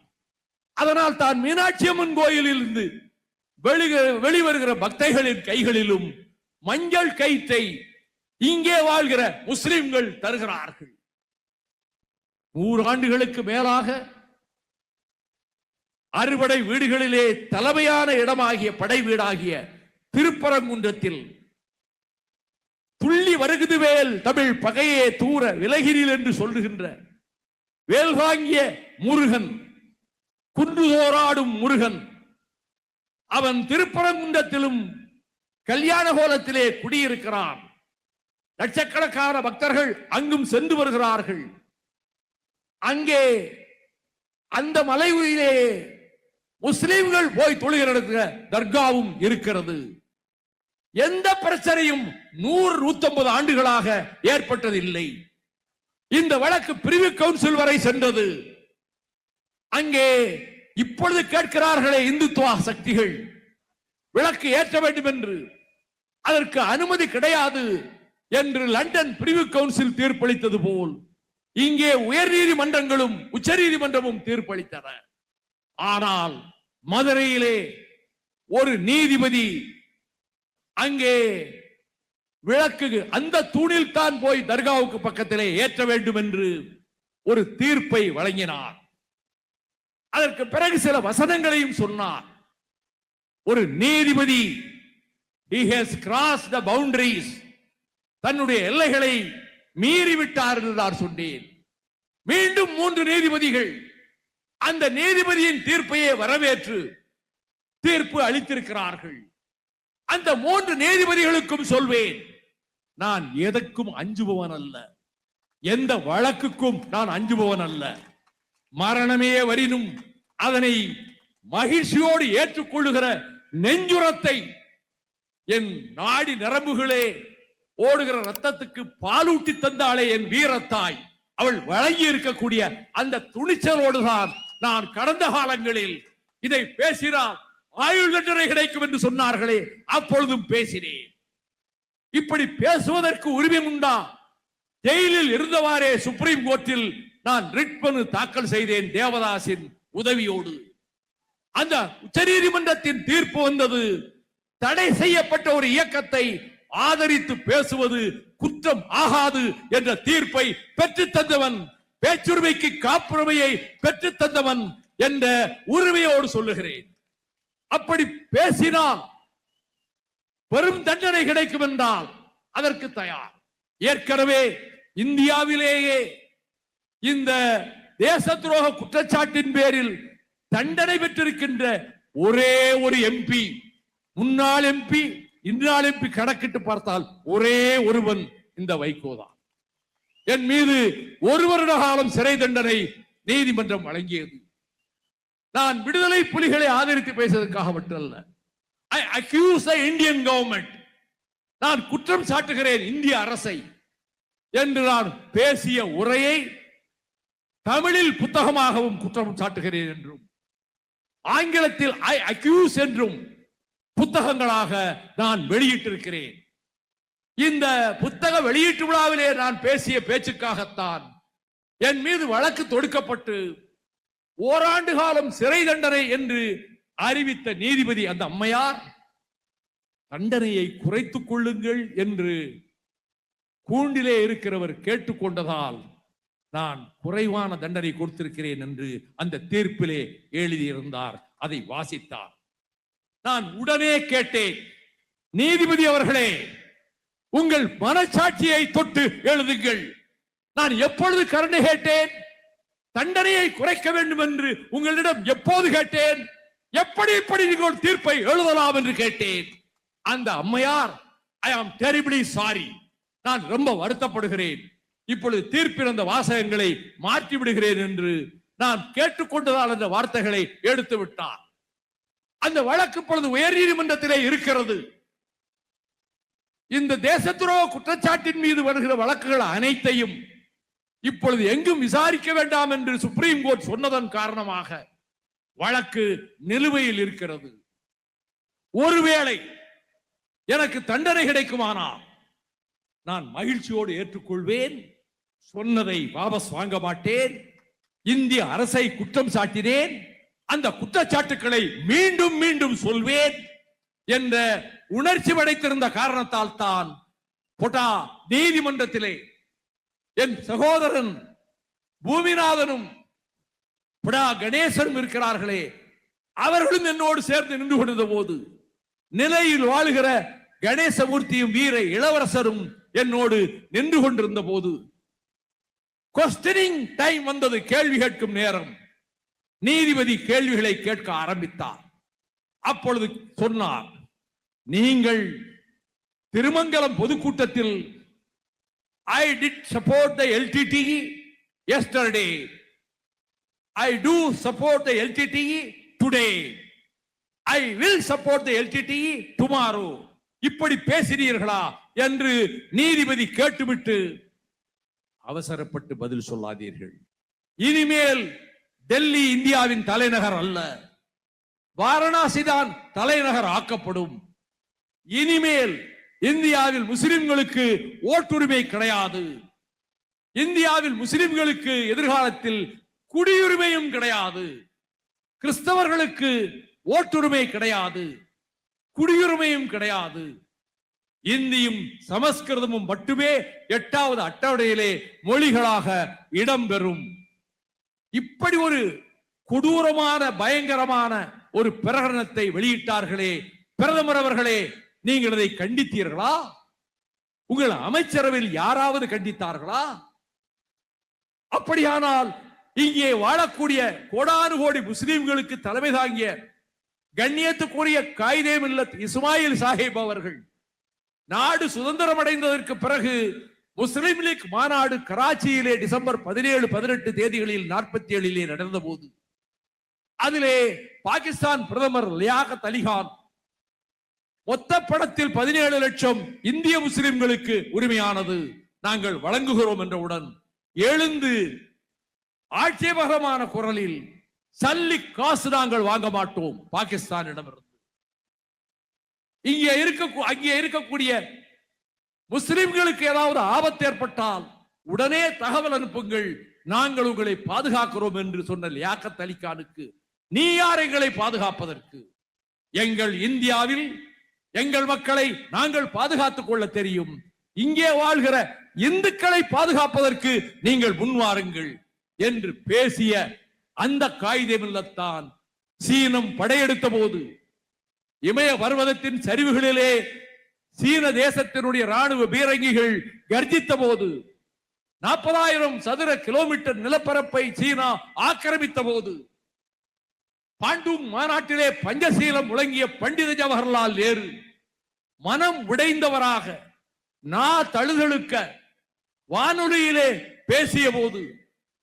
அதனால் தான் மீனாட்சி அம்மன் கோயிலில் இருந்து வெளிவருகிற பக்தர்களின் கைகளிலும் மஞ்சள் கயிற்றை இங்கே வாழ்கிற முஸ்லிம்கள் தருகிறார்கள். 100 ஆண்டுகளுக்கு மேலாக அறுபடை வீடுகளிலே தலைமையான இடமாகிய படை வீடாகிய திருப்பரங்குன்றத்தில் துள்ளி வருகுது வேல் தமிழ் பகையே தூர விலகிரில் என்று சொல்லுகின்ற வேல்வாங்கிய முருகன், குன்றுதோராடும் முருகன், அவன் திருப்பரங்குன்றத்திலும் கல்யாண கோலத்திலே குடியிருக்கிறான். லட்சக்கணக்கான பக்தர்கள் அங்கும் சென்று வருகிறார்கள். அங்கே அந்த மலையிலே முஸ்லிம்கள் போய் தொழுகிற தர்காவும் இருக்கிறது. எந்த பிரச்சனையும் 100-150 ஆண்டுகளாக ஏற்பட்டதில்லை. இந்த வழக்கு பிரிவு கவுன்சில் வரை சென்றது. அங்கே இப்பொழுது கேட்கிறார்களே இந்துத்துவ சக்திகள் விளக்கு ஏற்ற வேண்டும் என்று, அதற்கு அனுமதி கிடையாது என்று லண்டன் பிரிவு கவுன்சில் தீர்ப்பளித்தது போல் இங்கே உயர் நீதிமன்றங்களும் உச்ச நீதிமன்றமும் தீர்ப்பளித்தன. ஆனால் மதுரையிலே ஒரு நீதிபதி அங்கே விளக்கு அந்த தூணில் தான் போய் தர்காவுக்கு பக்கத்திலே ஏற்ற வேண்டும் என்று ஒரு தீர்ப்பை வழங்கினார். அதற்கு பிறகு சில வசனங்களையும் சொன்னார். ஒரு நீதிபதி he has crossed the boundaries, தன்னுடைய எல்லைகளை மீறிவிட்டார் என்று நான் சொன்னேன். மீண்டும் 3 நீதிபதிகள் அந்த நீதிபதியின் தீர்ப்பையே வரவேற்று தீர்ப்பு அளித்திருக்கிறார்கள். அந்த 3 நீதிபதிகளுக்கும் சொல்வேன், நான் எதற்கும் அஞ்சுபவன் அல்ல, எந்த வழக்குக்கும் நான் அஞ்சுபவன் அல்ல. மரணமே வரினும் அதனை மகிழ்ச்சியோடு ஏற்றுக்கொள்ளுகிற நெஞ்சுரத்தை என் நாடி நரம்புகளே ஓடுகிற ரத்தத்துக்கு பாலூட்டி தந்தாளே என் வீரத்தாய், அவள் வழங்கி இருக்கக்கூடிய அந்த துணிச்சலோடுதான் நான் கடந்த காலங்களில் இதை பேசினால் ஆயுள் தண்டனை கிடைக்கும் என்று சொன்னார்களே, அப்பொழுதும் பேசினேன். இப்படி பேசுவதற்கு உரிமை உண்டா? ஜெயிலில் இருந்தவாறே சுப்ரீம் கோர்ட்டில் நான் ரிட் மனு தாக்கல் செய்தேன் தேவதாசின் உதவியோடு. அந்த உச்ச நீதிமன்றத்தின் தீர்ப்பு வந்தது. தடை செய்யப்பட்ட ஒரு இயக்கத்தை ஆதரித்து பேசுவது குற்றம் ஆகாது என்ற தீர்ப்பை பெற்று தந்தவன், பேச்சுரிமைக்கு காப்புரிமையை பெற்று தந்தவன் என்ற உரிமையோடு சொல்லுகிறேன். அப்படி பேசினால் பெரும் தண்டனை கிடைக்கும் என்றால் அதற்கு தயார். ஏற்கனவே இந்தியாவிலேயே இந்த தேச துரோக குற்றச்சாட்டின் பேரில் தண்டனை பெற்றிருக்கின்ற ஒரே ஒரு எம்பி, முன்னாள் எம்பி, இந்நாள் எம்பி கணக்கிட்டு பார்த்தால் ஒரே ஒருவன் இந்த வைகோதான். என் மீது 1 வருட காலம் சிறை தண்டனை நீதிமன்றம் வழங்கியது. நான் விடுதலை புலிகளை ஆதரித்து பேசுவதற்காக மட்டுமல்ல. I accuse the Indian government, நான் குற்றம் சாட்டுகிறேன் இந்திய அரசை என்று நான் பேசிய உரையை தமிழில் புத்தகமாகவும் குற்றம் சாட்டுகிறேன் என்றும், ஆங்கிலத்தில் I accuse என்றும் புத்தகங்களாக நான் வெளியிட்டிருக்கிறேன். இந்த புத்தக வெளியீட்டு விழாவிலே நான் பேசிய பேச்சுக்காகத்தான் என் மீது வழக்கு தொடுக்கப்பட்டு ஓராண்டு காலம் சிறை தண்டனை என்று அறிவித்த நீதிபதி அந்த அம்மையார் தண்டனையை குறைத்துக் கொள்ளுங்கள் என்று கூண்டிலே இருக்கிறவர் கேட்டுக்கொண்டதால் நான் குறைவான தண்டனை கொடுத்திருக்கிறேன் என்று அந்த தீர்ப்பிலே எழுதியிருந்தார். அதை வாசித்தார். நான் உடனே கேட்டேன், நீதிபதி அவர்களே, உங்கள் மனச்சாட்சியை தொட்டு எழுதுங்கள். நான் எப்பொழுது கருணை கேட்டேன்? தண்டனையை குறைக்க வேண்டும் என்று உங்களிடம் எப்போது கேட்டேன்? எப்படி நீங்கள் தீர்ப்பை எழுதலாம் என்று கேட்டேன். அந்த அம்மையார், ஐ ஆம் டெரிபிளி சாரி, நான் ரொம்ப வருத்தப்படுகிறேன், இப்பொழுது தீர்ப்பில் அந்த வாசகங்களை மாற்றி விடுகிறேன் என்று நான் கேட்டுக்கொண்டதால் அந்த வார்த்தைகளை எடுத்து விட்டார். அந்த வழக்கு இப்பொழுது உயர் நீதிமன்றத்திலே இருக்கிறது. இந்த தேச துரோக குற்றச்சாட்டின் மீது வருகிற வழக்குகள் அனைத்தையும் இப்பொழுது எங்கும் விசாரிக்க வேண்டாம் என்று சுப்ரீம் கோர்ட் சொன்னதன் காரணமாக வழக்கு நிலுவையில் இருக்கிறது. ஒருவேளை எனக்கு தண்டனை கிடைக்குமானால் நான் மகிழ்ச்சியோடு ஏற்றுக்கொள்வேன். சொன்னதை வாபஸ் வாங்க மாட்டேன். இந்திய அரசை குற்றம் சாட்டினேன், அந்த குற்றச்சாட்டுக்களை மீண்டும் மீண்டும் சொல்வேன் என்ற உணர்ச்சி படைத்திருந்த காரணத்தால் தான் பொட்டா நீதிமன்றத்திலே என் சகோதரன் பூமிநாதனும் பொடா கணேசனும் இருக்கிறார்களே, அவர்களும் என்னோடு சேர்ந்து நின்று கொண்டிருந்த போது, நிலையில் வாழுகிற கணேசமூர்த்தியும் வீர இளவரசரும் என்னோடு நின்று கொண்டிருந்த போது, கொஸ்டினிங் டைம் வந்தது, கேள்வி கேட்கும் நேரம். நீதிபதி கேள்விகளை கேட்க ஆரம்பித்தார். அப்பொழுது சொன்னார், நீங்கள் திருமங்கலம் பொதுக்கூட்டத்தில் I did support the LTTE yesterday, I do support the LTTE today, I will support the LTTE tomorrow. இப்படி பேசினீர்களா என்று நீதிபதி கேட்டுவிட்டு, அவசரப்பட்டு பதில் சொல்லாதீர்கள், இனிமேல் டெல்லி இந்தியாவின் தலைநகர் அல்ல, வாரணாசி தான் தலைநகர் ஆக்கப்படும், இனிமேல் இந்தியாவில் முஸ்லிம்களுக்கு ஓட்டுரிமை கிடையாது. இந்தியாவில் முஸ்லிம்களுக்கு எதிர்காலத்தில் குடியுரிமையும் கிடையாது. கிறிஸ்தவர்களுக்கு ஓட்டுரிமை கிடையாது, குடியுரிமையும் கிடையாது. இந்தியும் சமஸ்கிருதமும் மட்டுமே 8வது அட்டவணையிலே மொழிகளாக இடம்பெறும். இப்படி ஒரு கொடூரமான பயங்கரமான ஒரு பிரகடனத்தை வெளியிட்டார்களே பிரதமர் அவர்களே, நீங்கள் இதை கண்டித்தீர்களா? உங்கள் அமைச்சரவையில் யாராவது கண்டித்தார்களா? அப்படியானால் இங்கே வாழக்கூடிய கோடானு கோடி முஸ்லிம்களுக்கு தலைமை தாங்கிய கண்ணியத்துக்குரிய காயிதே மில்லத் இஸ்மாயில் சாஹிப் அவர்கள் நாடு சுதந்திரம் அடைந்ததற்கு பிறகு முஸ்லிம் லீக் மாநாடு கராச்சியிலே டிசம்பர் 17, 18 தேதிகளில் 47 நடந்த போது அதிலே பாகிஸ்தான் பிரதமர் லியாகத் அலி கான் மொத்த பணத்தில் 17 லட்சம் இந்திய முஸ்லிம்களுக்கு உரிமையானது நாங்கள் வழங்குகிறோம் என்றவுடன் எழுந்து ஆட்சேபகரமான குரலில் சல்லி காசு நாங்கள் வாங்க மாட்டோம் பாகிஸ்தானிடமிருந்து. அங்கே இருக்கக்கூடிய முஸ்லிம்களுக்கு ஏதாவது ஆபத்து ஏற்பட்டால் உடனே தகவல் அனுப்புங்கள், நாங்கள் உங்களை பாதுகாக்கிறோம் என்று சொன்ன லியாகத் அலி கானுக்கு நீ யார் எங்களை பாதுகாப்பதற்கு? எங்கள் இந்தியாவில் எங்கள் மக்களை நாங்கள் பாதுகாத்துக் கொள்ள தெரியும். இங்கே வாழ்கிற இந்துக்களை பாதுகாப்பதற்கு நீங்கள் முன்வாருங்கள் என்று பேசிய அந்த காயிதே மில்லத்தான் சீனம் படையெடுத்த போது இமய பர்வதத்தின் சரிவுகளிலே சீன தேசத்தினுடைய ராணுவ பீரங்கிகள் கர்ஜித்த போது 40,000 சதுர கிலோமீட்டர் நிலப்பரப்பை சீனா ஆக்கிரமித்த போது பாண்டூங் மாநாட்டிலே பஞ்சசீலம் முழங்கிய பண்டித ஜவஹர்லால் நேரு மனம் உடைந்தவராக தழுதழுக்க வானொலியிலே பேசிய போது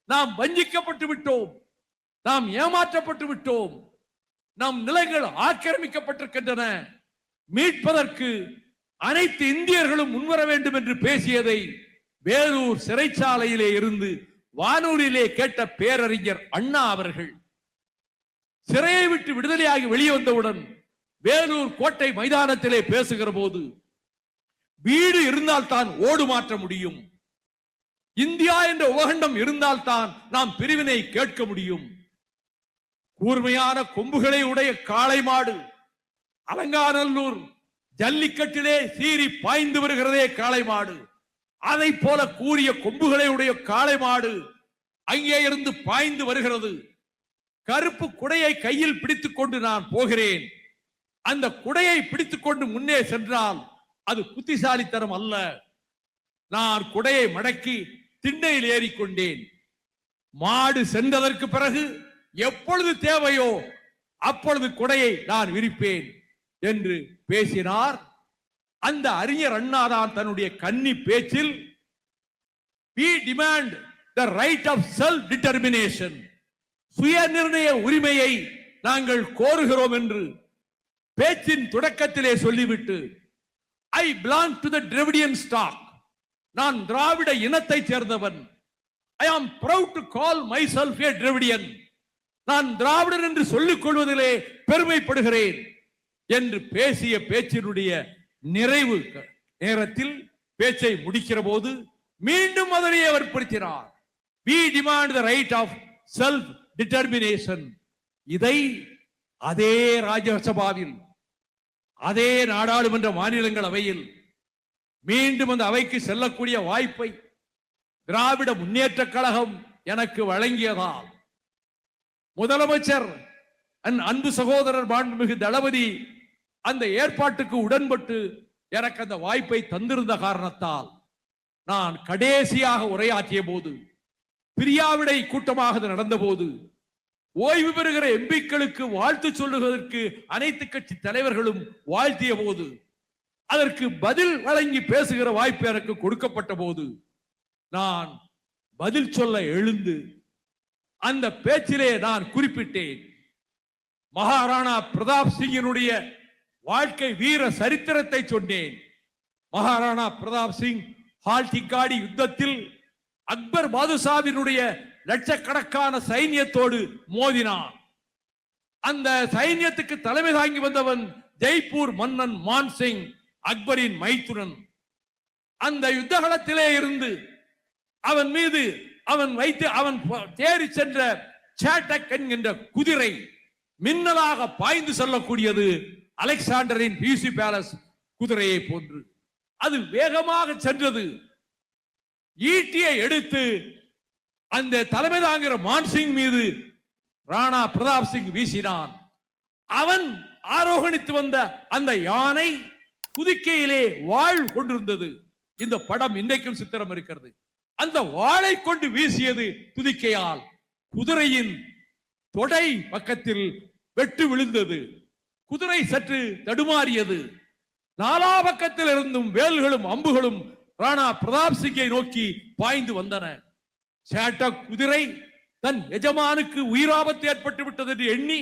நாம் வஞ்சிக்கப்பட்டு விட்டோம், நாம் ஏமாற்றப்பட்டு விட்டோம், நம் நிலங்கள் ஆக்கிரமிக்கப்பட்டிருக்கின்றன, மீட்பதற்கு அனைத்து இந்தியர்களும் முன்வர வேண்டும் என்று பேசியதை வேலூர் சிறைச்சாலையிலே இருந்து வானூரிலே கேட்ட பேரறிஞர் அண்ணா அவர்கள் சிறையை விட்டு விடுதலையாகி வெளியே வந்தவுடன் வேலூர் கோட்டை மைதானத்திலே பேசுகிற போது வீடு இருந்தால்தான் ஓடு மாற்ற முடியும், இந்தியா என்ற உபகண்டம் இருந்தால்தான் நாம் பிரிவினை கேட்க முடியும். கூர்மையான கொம்புகளை உடைய காளை மாடு அலங்காநல்லூர் ஜல்லிக்கட்டிலே சீறி பாய்ந்து வருகிறதே காளை மாடு, அதை போல கூறிய கொம்புகளை உடைய காளை மாடு அங்கே இருந்து பாய்ந்து வருகிறது. கருப்பு குடையை கையில் பிடித்துக் கொண்டு நான் போகிறேன். அந்த குடையை பிடித்துக் கொண்டு முன்னே சென்றால் அது புத்திசாலித்தனம் அல்ல. நான் குடையை மடக்கி திண்ணையில் ஏறிக்கொண்டேன். மாடு சென்றதற்கு பிறகு எப்பொழுது தேவையோ அப்பொழுது குடையை நான் விரிப்பேன் என்று பேசினார். அந்த அறிஞர் அண்ணாதான் தன்னுடைய கன்னி பேச்சில் we demand the right of self determination, சுய நிர்ணய உரிமையை நாங்கள் கோருகிறோம் என்று பேச்சின் தொடக்கத்திலே சொல்லிவிட்டு I belong to the Dravidian stock, நான் திராவிட இனத்தை சேர்ந்தவன், I am proud to call myself a Dravidian, நான் திராவிடன் என்று சொல்லிக் கொள்வதிலே பெருமைப்படுகிறேன் என்று பேசிய பேச்சினுடைய நிறைவு நேரத்தில் பேச்சை முடிக்கிற போது மீண்டும் அதனையே வற்புறுத்தினார். We demand the right of self determination. இதை அதே ராஜ்யசபாவில் அதே நாடாளுமன்ற மாநிலங்களவையில் மீண்டும் அந்த அவைக்கு செல்லக்கூடிய வாய்ப்பை திராவிட முன்னேற்ற கழகம் எனக்கு வழங்கியதால் முதலமைச்சர் அன்பு சகோதரர் மாண்புமிகு தளபதி அந்த ஏற்பாட்டுக்கு உடன்பட்டு எனக்கு அந்த வாய்ப்பை தந்திருந்த காரணத்தால் நான் கடைசியாக உரையாற்றிய போது, பிரியாவிடை கூட்டமாக நடந்த போது, ஓய்வு பெறுகிற எம்பிக்களுக்கு வாழ்த்து சொல்லுவதற்கு அனைத்து கட்சி தலைவர்களும் வாழ்த்திய போது, அதற்கு பதில் வழங்கி பேசுகிற வாய்ப்பு எனக்கு கொடுக்கப்பட்ட போது நான் பதில் சொல்ல எழுந்து அந்த பேச்சிலே நான் குறிப்பிட்டேன், மகாராணா பிரதாப் சிங்கினுடைய வாழ்க்கை வீர சரித்திரத்தை சொன்னேன். மகாராணா பிரதாப் சிங் ஹால்டிகாடி யுத்தத்தில் அக்பர் பாதுஷாவினுடைய லட்சக்கணக்கான சைன்யத்தோடு மோதினான். அந்த சைன்யத்துக்கு தலைமை தாங்கி வந்தவன் ஜெய்ப்பூர் மன்னன் மான் சிங். அக்பரின் மைத்துனன். அந்த யுத்தகலத்திலே இருந்து அவன் மீது அவன் தேறி சென்ற சேட்டக் என்கின்ற குதிரை மின்னலாக பாய்ந்து செல்லக்கூடியது அலெக்சாண்டரின் பியூசி பேலஸ் குதிரையை போன்று. அது வேகமாக சென்றது. ஈட்டியை எடுத்து அந்த தலைமை தாங்கிற மான்சிங் மீது ராணா பிரதாப் சிங் வீசினான். அவன் ஆரோகணித்து வந்த அந்த யானை குதிக்கையிலே வாள் கொண்டிருந்தது. இந்த படம் இன்றைக்கும் சித்திரம் இருக்கிறது. அந்த வாளை கொண்டு வீசியது துதிக்கையால். குதிரையின் தொடை பக்கத்தில் வெட்டு விழுந்தது. குதிரை சற்று தடுமாறியது. நாலா பக்கத்தில் இருந்தும் வேல்களும் அம்புகளும் ராணா பிரதாப் சிங்கை நோக்கி பாய்ந்து வந்தன. சேட்டக் குதிரை தன் எஜமானுக்கு உயிராபத்து ஏற்பட்டு விட்டது என்று எண்ணி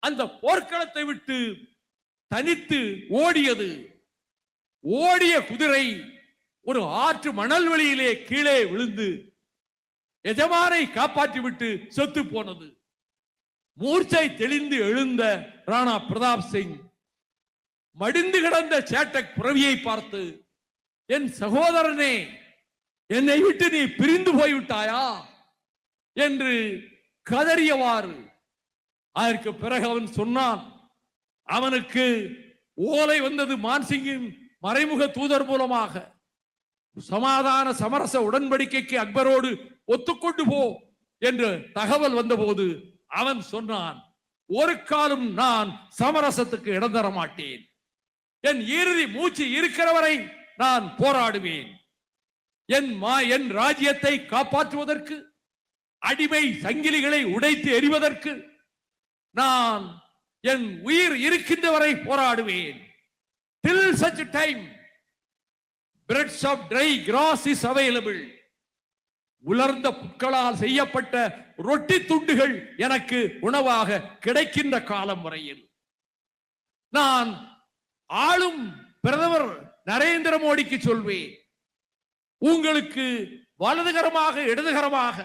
அந்த போர்க்களத்தை விட்டு தனித்து ஓடியது. ஓடிய குதிரை ஒரு ஆற்று மணல் வெளியிலே கீழே விழுந்து எஜமானை காப்பாற்றிவிட்டு செத்து போனது. மூர்ச்சை தெளிந்து எழுந்த ராணா பிரதாப் சிங் மடிந்து கிடந்த சேட்டக் புரவியை பார்த்து, என் சகோதரனே, என்னை விட்டு நீ பிரிந்து போய்விட்டாயா என்று கதறியவாறு. அதற்கு பிறகு அவன் சொன்னான், அவனுக்கு ஓலை வந்தது மான்சிங்கின் மறைமுக தூதர் மூலமாக. சமாதான சமரச உடன்படிக்கைக்கு அக்பரோடு ஒத்துக்கொண்டு போ என்று தகவல் வந்தபோது அவன் சொன்னான், ஒரு காலம் நான் சமரசத்துக்கு இடம் தர மாட்டேன். என் இறுதி மூச்சு இருக்கிறவரை நான் போராடுவேன். என் ராஜ்யத்தை காப்பாற்றுவதற்கு, அடிமை சங்கிலிகளை உடைத்து எறிவதற்கு நான் என் உயிர் இருக்கின்றவரை போராடுவேன். Till such time breads of dry grass is available. உலர்ந்த புட்களால் செய்யப்பட்ட ரொட்டி துண்டுகள் எனக்கு உணவாக கிடைக்கின்ற காலம் வரையில் நான் ஆளும் பிரதமர் நரேந்திர மோடிக்கு சொல்வேன், உங்களுக்கு வலதுகரமாக இடதுகரமாக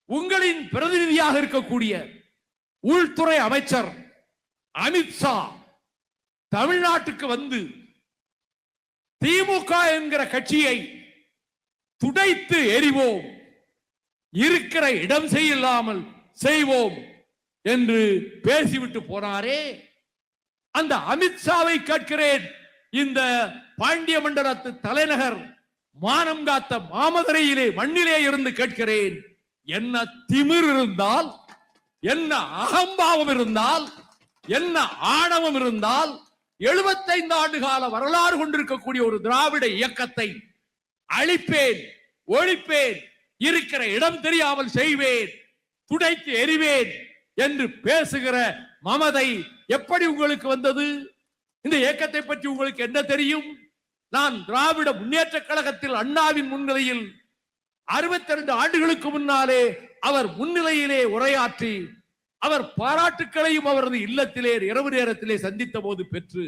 உங்களின் பிரதிநிதியாக இருக்கக்கூடிய உள்துறை அமைச்சர் அமித்ஷா தமிழ்நாட்டுக்கு வந்து திமுக என்கிற கட்சியை துடைத்து எறிவோம், இருக்கிற இடம் செய்யலாமல் செய்வோம் என்று பேசிவிட்டு போனாரே. அந்த அமித்ஷாவை கேட்கிறேன், இந்த பாண்டிய மண்டலத்து தலைநகர் மானம் காத்த மாமதுரையிலே மண்ணிலே இருந்து கேட்கிறேன், என்ன திமிர் இருந்தால், என்ன அகம்பாவம் இருந்தால், என்ன ஆணவம் இருந்தால் 75 ஆண்டு கால வரலாறு கொண்டிருக்கக்கூடிய ஒரு திராவிட இயக்கத்தை அழிப்பேன், ஒழிப்பேன், இருக்கிற இடம் தெரியாமல் செய்வேன், துடைத்து எறிவேன் என்று பேசுகிற மமதை எப்படி உங்களுக்கு வந்தது? இந்த இயக்கத்தை பற்றி உங்களுக்கு என்ன தெரியும்? நான் திராவிட முன்னேற்ற கழகத்தில் அண்ணாவின் முன்னிலையில் 62 ஆண்டுகளுக்கு முன்னாலே அவர் முன்னிலையிலே உரையாற்றி அவர் பாராட்டுக்களையும் அவரது இல்லத்திலே இரவு நேரத்திலே சந்தித்த போது பெற்று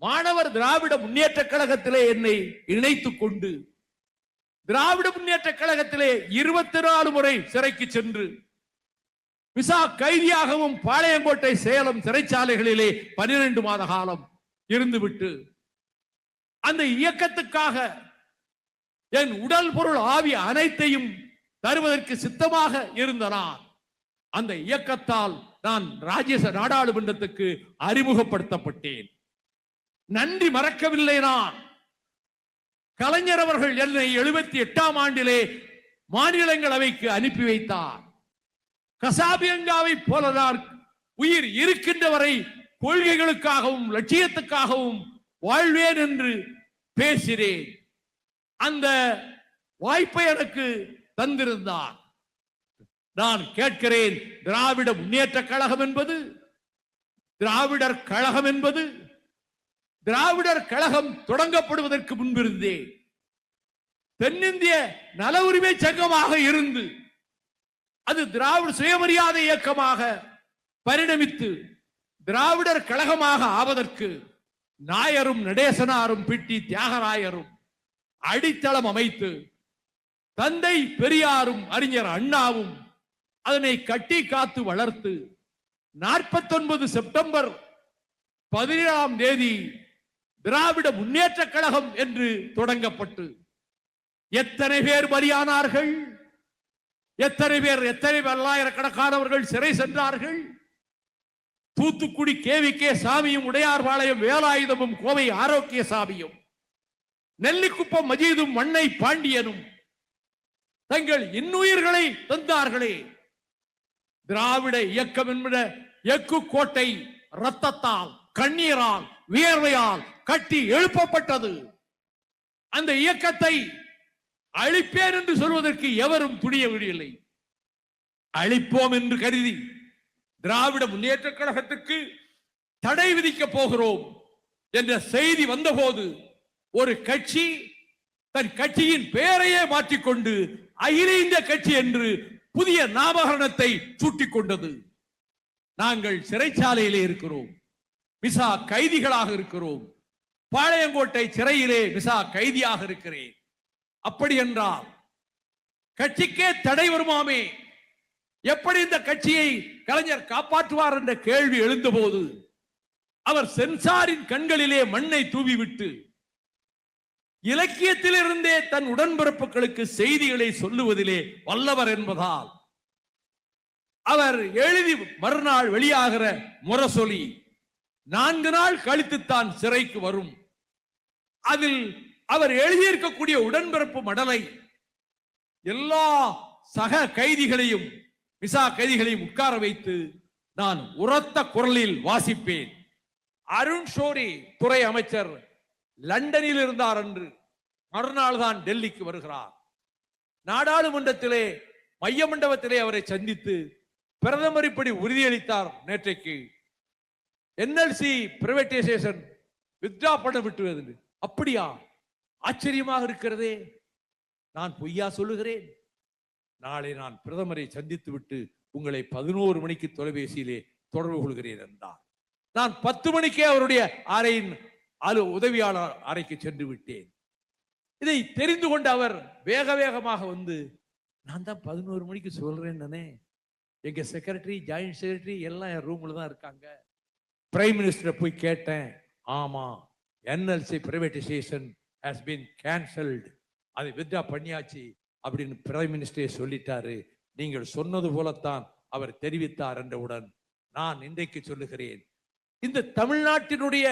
மாணவர் திராவிட முன்னேற்ற கழகத்திலே என்னை இணைத்துக் கொண்டு திராவிட முன்னேற்ற கழகத்திலே 24 முறை சிறைக்கு சென்று விசா கைதியாகவும் பாளையங்கோட்டை சேலம் சிறைச்சாலைகளிலே 12 மாத காலம் இருந்துவிட்டு அந்த இயக்கத்துக்காக என் உடல் பொருள் ஆவி அனைத்தையும் தருவதற்கு சித்தமாக இருந்த நான் அந்த இயக்கத்தால் நான் ராஜ்யசபா நாடாளுமன்றத்துக்கு அறிமுகப்படுத்தப்பட்டேன். நன்றி மறக்கவில்லை நான். கலைஞர் அவர்கள் என்னை 78ஆம் ஆண்டிலே மாநிலங்களவைக்கு அனுப்பி வைத்தார். கசாபியங்காவை போல நான் உயிர் இருக்கின்ற வரை கொள்கைகளுக்காகவும் லட்சியத்துக்காகவும் வாழ்வேன் என்று பேசினேன். அந்த வாய்ப்பை எனக்கு தந்திருந்தார். நான் கேட்கிறேன், திராவிட முன்னேற்ற கழகம் என்பது, திராவிடர் கழகம் என்பது, திராவிடர் கழகம் தொடங்கப்படுவதற்கு முன்பிருந்தே தென்னிந்திய நல உரிமை சங்கமாக இருந்து அது திராவிட சுயமரியாதை இயக்கமாக பரிணமித்து திராவிடர் கழகமாக ஆவதற்கு நாயரும் நடேசனாரும் பிட்டி தியாகராயரும் அடித்தளம் அமைத்து தந்தை பெரியாரும் அறிஞர் அண்ணாவும் அதனை கட்டி காத்து வளர்த்து 49 செப்டம்பர் 17ஆம் தேதி திராவிட முன்னேற்ற கழகம் என்று தொடங்கப்பட்டு எத்தனை பேர் பலியானார்கள், எத்தனை பல்லாயிரக்கணக்கானவர்கள் சிறை சென்றார்கள். தூத்துக்குடி KVK சாமியும், உடையார்பாளையம் வேலாயுதமும், கோவை ஆரோக்கிய சாமியும், நெல்லிக்குப்பம் மஜீதும், மண்ணை பாண்டியனும் தங்கள் இன்னுயிர்களை தந்தார்களே. திராவிட இயக்கம் என்பத எக்கு கோட்டை ரத்தத்தால், கண்ணீரால், வியர்வையால் கட்டி எழுப்பப்பட்டது. அந்த இயக்கத்தை அழிப்பேன் என்று சொல்வதற்கு எவரும் துணியவில்லை. அழிப்போம் என்று கருதி திராவிட முன்னேற்ற கழகத்துக்கு தடை விதிக்கப் போகிறோம் என்ற செய்தி வந்தபோது ஒரு கட்சி தன் கட்சியின் பெயரையே மாற்றிக்கொண்டு அகில இந்திய கட்சி என்று புதிய நாமகரணத்தை சூட்டிக் கொண்டது. நாங்கள் சிறைச்சாலையிலே இருக்கிறோம், விசா கைதிகளாக இருக்கிறோம். பாளையங்கோட்டை சிறையிலே விசா கைதியாக இருக்கிறேன். அப்படி என்றால் கட்சிக்கே தடை வருமாமே, எப்படி இந்த கட்சியை கலைஞர் காப்பாற்றுவார் என்ற கேள்வி எழுந்தபோது அவர் சென்சாரின் கண்களிலே மண்ணை தூவிவிட்டு இலக்கியத்திலிருந்தே தன் உடன்பிறப்புகளுக்கு செய்திகளை சொல்லுவதிலே வல்லவர் என்பதால் அவர் எழுதி மறுநாள் வெளியாகிற முரசொலி 4 நாள் கழித்துத்தான் சிறைக்கு வரும். அதில் அவர் எழுதியிருக்கக்கூடிய உடன்பிறப்பு மடலை எல்லா சக கைதிகளையும், விசா கைதிகளையும் உட்கார வைத்து நான் உரத்த குரலில் வாசிப்பேன். அருண் ஷோரி துறை அமைச்சர் லண்டனில் இருந்தார் என்று மறுநாள் தான் டெல்லிக்கு வருகிறார். நாடாளுமன்றத்திலே மைய மண்டபத்திலே அவரை சந்தித்து பிரதமர் இப்படி உறுதியளித்தார். நேற்றைக்கு NLC பிரைவேடைசேஷன் வித்ரா பண்ண விட்டுவது. அப்படியா, ஆச்சரியமாக இருக்கிறதே. நான் பொய்யா சொல்லுகிறேன்? நாளை நான் பிரதமரை சந்தித்து விட்டு உங்களை 11 மணிக்கு தொலைபேசியிலே தொடர்பு கொள்கிறேன் என்றார். நான் 10 மணிக்கே அவருடைய அறையின் உதவியாளர் அறைக்கு சென்று விட்டேன். இதை தெரிந்து கொண்ட அவர் வேக வேகமாக வந்து, நான் தான் 11 மணிக்கு சொல்றேன், எங்க செக்ரட்டரி, ஜாயிண்ட் செக்ரட்டரி எல்லாம் என் ரூம்ல தான் இருக்காங்க. பிரைம் மினிஸ்டரை போய் கேட்டேன். ஆமா, NLC privatisation has been cancelled, அதை வித்ரா பண்ணியாச்சு அப்படின்னு பிரைம் மினிஸ்டரே சொல்லிட்டாரு. நீங்கள் சொன்னது போலத்தான் அவர் தெரிவித்தார் என்றவுடன் நான் இன்றைக்கு சொல்லுகிறேன், இந்த தமிழ்நாட்டினுடைய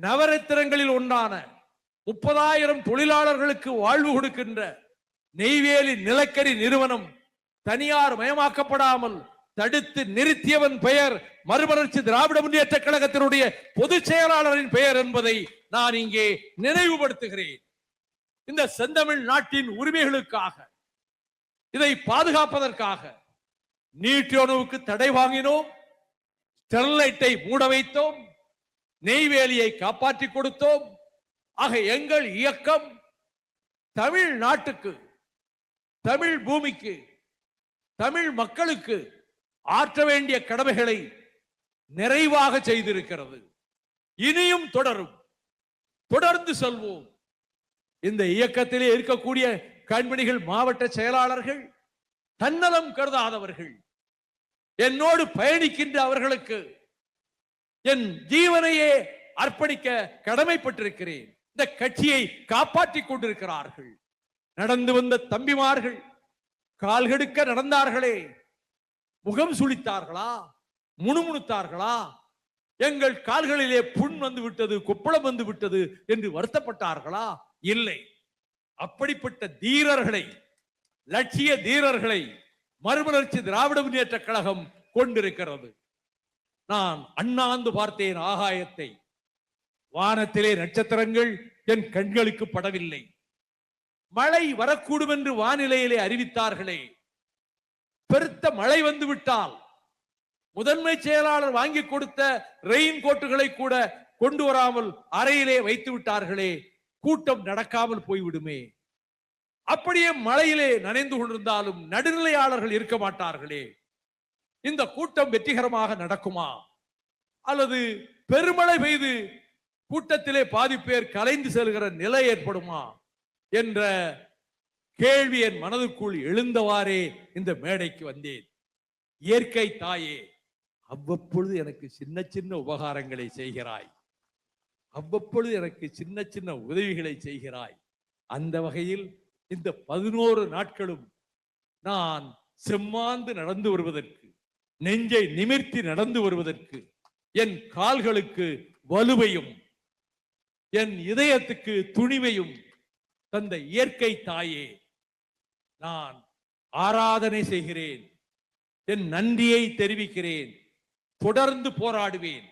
நவரத்தினங்களில் ஒன்றான 30,000 தொழிலாளர்களுக்கு வாழ்வு கொடுக்கின்ற நெய்வேலி நிலக்கரி நிறுவனம் தனியார் மயமாக்கப்படாமல் தடுத்து நிறுத்தியவன் பெயர் மறுமலர்ச்சி திராவிட முன்னேற்ற கழகத்தினுடைய பொதுச் செயலாளரின் பெயர் என்பதை நான் இங்கே நினைவுபடுத்துகிறேன். இந்த செந்தமிழ் நாட்டின் உரிமைகளுக்காக, இதை பாதுகாப்பதற்காக நீட்டுணவுக்கு தடை வாங்கினோம், ஸ்டெர்லைட்டை மூட வைத்தோம், நெய்வேலியை காப்பாற்றி கொடுத்தோம். ஆக எங்கள் இயக்கம் தமிழ் நாட்டுக்கு, தமிழ் பூமிக்கு, தமிழ் மக்களுக்கு ஆற்ற வேண்டிய கடமைகளை நிறைவாக செய்திருக்கிறது. இனியும் தொடரும், தொடர்ந்து செல்வோம். இந்த இயக்கத்திலே இருக்கக்கூடிய கண்மணிகள், மாவட்ட செயலாளர்கள், தன்னலம் கருதாதவர்கள், என்னோடு பயணிக்கின்ற அவர்களுக்கு என் ஜீவனையே அர்ப்பணிக்க கடமைப்பட்டிருக்கிறேன். இந்த கட்சியை காப்பாற்றிக் கொண்டிருக்கிறார்கள். நடந்து வந்த தம்பிமார்கள் கால்கெடுக்க நடந்தார்களே, முகம் சுளித்தார்களா, முணுமுணுத்தார்களா, எங்கள் கால்களிலே புண் வந்து விட்டது, கொப்பளம் வந்து விட்டது என்று வருத்தப்பட்டார்களா? இல்லை. அப்படிப்பட்ட தீரர்களை, லட்சிய தீரர்களை மறுமலர்ச்சி திராவிட முன்னேற்ற கழகம் கொண்டிருக்கிறது. நான் அண்ணாந்து பார்த்தேன் ஆகாயத்தை. வானத்திலே நட்சத்திரங்கள் என் கண்களுக்கு படவில்லை. மழை வரக்கூடும் என்று வானிலையிலே அறிவித்தார்களே, பெருத்த மழை வந்து விட்டால் முதன்மை செயலாளர் வாங்கி கொடுத்த ரெயின் கோட்டுகளை கூட கொண்டு வராமல் அறையிலே வைத்து விட்டார்களே, கூட்டம் நடக்காமல் போய்விடுமே. அப்படியே மழையிலே நனைந்து கொண்டிருந்தாலும் நடுநிலையாளர்கள் இருக்க மாட்டார்களே, இந்த கூட்டம் வெற்றிகரமாக நடக்குமா? அல்லது பெருமழை பெய்து கூட்டத்திலே பாதி பேர் கலைந்து செல்கிற நிலை ஏற்படுமா என்ற கேள்வி என் மனதுக்குள் எழுந்தவாறே இந்த மேடைக்கு வந்தேன். இயற்கை தாயே, அவ்வப்பொழுது எனக்கு சின்ன சின்ன உபகாரங்களை செய்கிறாய். அவ்வப்பொழுது எனக்கு சின்ன சின்ன உதவிகளை செய்கிறாய். அந்த வகையில் இந்த 11 நாட்களும் நான் செம்மாந்து நடந்து வருவதற்கு, நெஞ்சை நிமிர்த்தி நடந்து வருவதற்கு, என் கால்களுக்கு வலுவையும் என் இதயத்துக்கு துணிவையும் தந்த இயற்கை தாயே நான் ஆராதனை செய்கிறேன். என் நன்றியை தெரிவிக்கிறேன். தொடர்ந்து போராடுவேன்.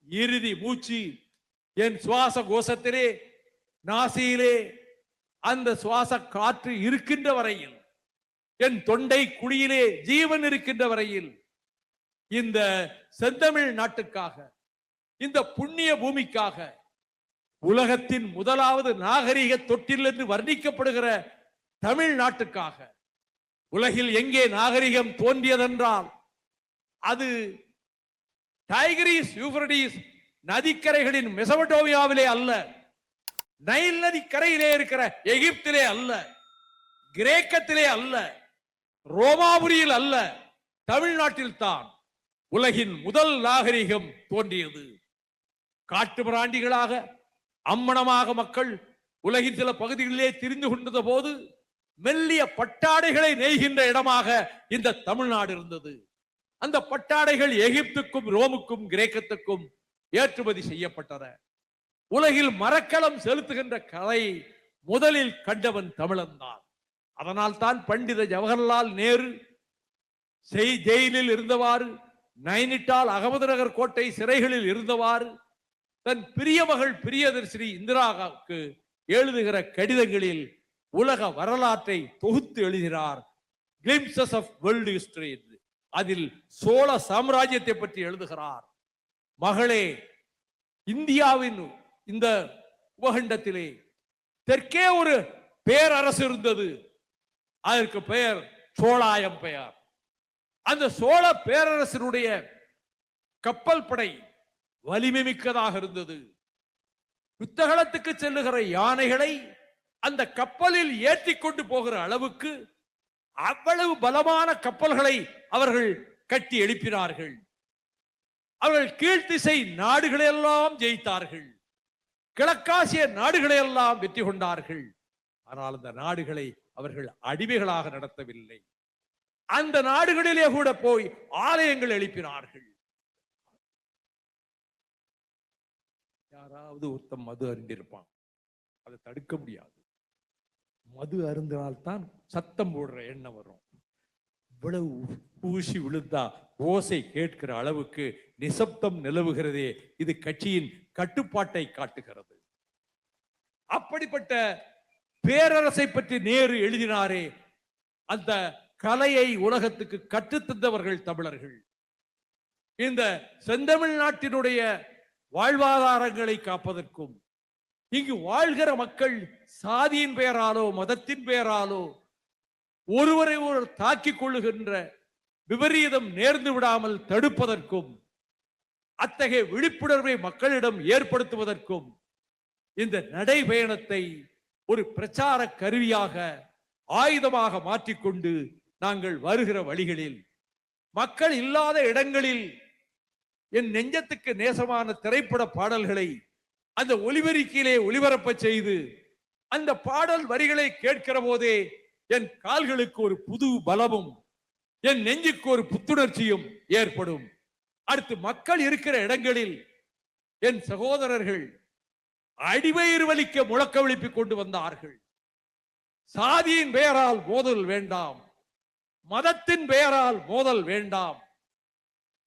இறுதி மூச்சு என் சுவாச கோஷத்திலே, நாசியிலே அந்த சுவாச காற்று இருக்கின்ற வரையில், என் தொண்டை குழியிலே ஜீவன் இருக்கின்ற வரையில் இந்த செந்தமிழ் நாட்டுக்காக, இந்த புண்ணிய பூமிக்காக, உலகத்தின் முதலாவது நாகரிக தொட்டில் என்று வர்ணிக்கப்படுகிற தமிழ் நாட்டுக்காக, உலகில் எங்கே நாகரிகம் தோன்றியதென்றால் அது டைகிரிஸ் யூப்ரடிஸ் நதிக்கரைகளின் மெசபடோமியாவிலே அல்ல, நைல் நதி கரையிலே இருக்கிற எகிப்திலே அல்ல, கிரேக்கத்திலே அல்ல, ரோமாபுரியில் அல்ல, தமிழ்நாட்டில் தான் உலகின் முதல் நாகரிகம் தோன்றியது. காட்டு பிராண்டிகளாக அம்மணமாக மக்கள் உலகின் சில பகுதிகளிலே திரிந்து கொண்டிருந்த போது மெல்லிய பட்டாடைகளை நெய்கின்ற இடமாக இந்த தமிழ்நாடு இருந்தது. அந்த பட்டாடைகள் எகிப்துக்கும் ரோமுக்கும் கிரேக்கத்துக்கும் ஏற்றுமதி செய்யப்பட்டன. உலகில் மரக்கலம் செலுத்துகின்ற கலை முதலில் கண்டவன் தமிழன் தான். அதனால் தான் பண்டித ஜவஹர்லால் நேரு ஜெயிலில் இருந்தவாறு, நைனிட்டால் அகமது நகர் கோட்டை சிறைகளில் இருந்தவாறு, தன் பிரிய மகள் பிரியதர்ஷினி இந்திராவுக்கு எழுதுகிற கடிதங்களில் உலக வரலாற்றை தொகுத்து எழுதுகிறார். Glimpses of World History. அதில் சோழ சாம்ராஜ்யத்தை பற்றி எழுதுகிறார். மகளே, இந்தியாவின் இந்த உபகண்டத்திலே தெற்கே ஒரு பேரரசு இருந்தது. அதற்கு பெயர் சோழாயம் பெயர். அந்த சோழ பேரரசனுடைய கப்பல் படை வலிமை மிக்கதாக இருந்தது. யுத்தகலத்துக்கு செல்லுகிற யானைகளை அந்த கப்பலில் ஏற்றி கொண்டு போகிற அளவுக்கு அவ்வளவு பலமான கப்பல்களை அவர்கள் கட்டி எழுப்பினார்கள். அவர்கள் கீழ்த்திசை நாடுகளெல்லாம் ஜெயித்தார்கள். கிழக்காசிய நாடுகளெல்லாம் வெற்றி கொண்டார்கள். ஆனால் அந்த நாடுகளை அவர்கள் அடிமைகளாக நடத்தவில்லை. அந்த நாடுகளிலே கூட போய் ஆலயங்கள் எழுப்பினார்கள். யாராவது ஒருத்தன் மது அருந்திருப்பான், அதை தடுக்க முடியாது. மது அருந்தினால்தான் சத்தம் போடுற எண்ணம் வரும். இவ்வளவு ஊசி விழுந்தா ஓசை கேட்கிற அளவுக்கு நிசப்தம் நிலவுகிறதே, இது கட்சியின் கட்டுப்பாட்டை காட்டுகிறது. அப்படிப்பட்ட பேரரசை பற்றி நேரு எழுதினாரே, அந்த கலையை உலகத்துக்கு கற்றுத்தந்தவர்கள் தமிழர்கள். இந்த செந்தமிழ்நாட்டினுடைய வாழ்வாதாரங்களை காப்பதற்கும், இங்கு வாழ்கிற மக்கள் சாதியின் பெயராலோ மதத்தின் பெயராலோ ஒருவரை ஒருவர் தாக்கிக் கொள்ளுகின்ற விபரீதம் நேர்ந்து விடாமல் தடுப்பதற்கும், அத்தகைய விழிப்புணர்வை மக்களிடம் ஏற்படுத்துவதற்கும் இந்த நடைபயணத்தை ஒரு பிரச்சார கருவியாக, ஆயுதமாக மாற்றிக்கொண்டு நாங்கள் வருகிற வழிகளில், மக்கள் இல்லாத இடங்களில் என் நெஞ்சத்துக்கு நேசமான திரைப்பட பாடல்களை அந்த ஒலிபெருக்கியிலே ஒளிபரப்ப செய்து, அந்த பாடல் வரிகளை கேட்கிற போதே என் கால்களுக்கு ஒரு புது பலமும் என் நெஞ்சுக்கு ஒரு புத்துணர்ச்சியும் ஏற்படும். அடுத்து மக்கள் இருக்கிற இடங்களில் என் சகோதரர்கள் அடிவயிறு வலிக்க முழக்க விழிப்பிக் கொண்டு வந்தார்கள். சாதியின் பெயரால் மோதல் வேண்டாம், மதத்தின் பெயரால் மோதல் வேண்டாம்.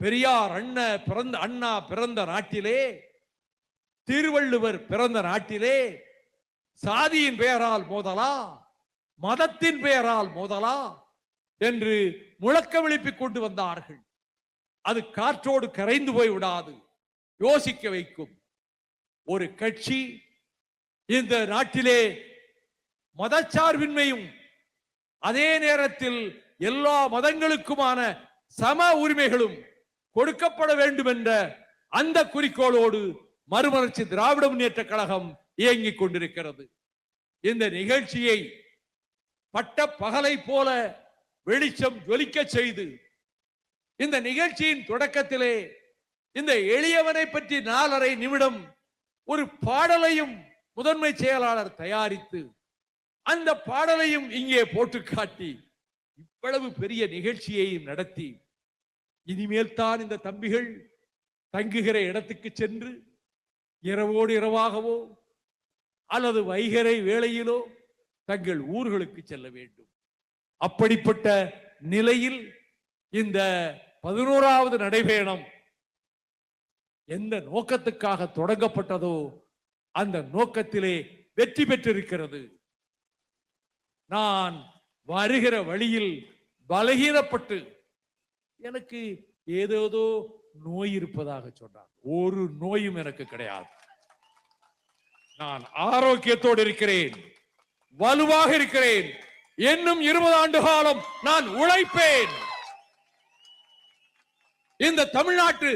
பெரியார் அண்ணா பிறந்த நாட்டிலே, திருவள்ளுவர் பிறந்த நாட்டிலே சாதியின் பெயரால் மோதலா, மதத்தின் பெயரால் மோதலா என்று முழக்க விழிப்பிக் கொண்டு வந்தார்கள். அது காற்றோடு கரைந்து போய் விடாது, யோசிக்க வைக்கும். ஒரு கட்சி இந்த நாட்டிலே மதச்சார்பின்மையும் அதே நேரத்தில் எல்லா மதங்களுக்குமான சம உரிமைகளும் கொடுக்கப்பட வேண்டும் என்ற அந்த குறிக்கோளோடு மறுமலர்ச்சி திராவிட முன்னேற்ற கழகம் இயங்கிக் கொண்டிருக்கிறது. இந்த நிகழ்ச்சியை பட்ட பகலை போல வெளிச்சம் ஜொலிக்க செய்து, இந்த நிகழ்ச்சியின் தொடக்கத்திலே இந்த எளியவனை பற்றி 4.5 நிமிடம் ஒரு பாடலையும் முதன்மை செயலாளர் தயாரித்து அந்த பாடலையும் இங்கே போட்டு காட்டி இவ்வளவு பெரிய நிகழ்ச்சியையும் நடத்தி இனிமேல் தான் இந்த தம்பிகள் தங்குகிற இடத்துக்கு சென்று இரவோடு இரவாகவோ அல்லது வைகறை வேளையிலோ தங்கள் ஊர்களுக்கு செல்ல வேண்டும். அப்படிப்பட்ட நிலையில் இந்த 11வது நடைபயணம் எந்த நோக்கத்துக்காக தொடங்கப்பட்டதோ அந்த நோக்கத்திலே வெற்றி பெற்றிருக்கிறது. நான் வருகிற வழியில் பலகீனப்பட்டு எனக்கு ஏதேதோ நோய் இருப்பதாக சொன்னார். ஒரு நோயும் எனக்கு கிடையாது. நான் ஆரோக்கியத்தோடு இருக்கிறேன், வலுவாக இருக்கிறேன். இன்னும் 20 ஆண்டு காலம் நான் உழைப்பேன். இந்த தமிழ்நாட்டு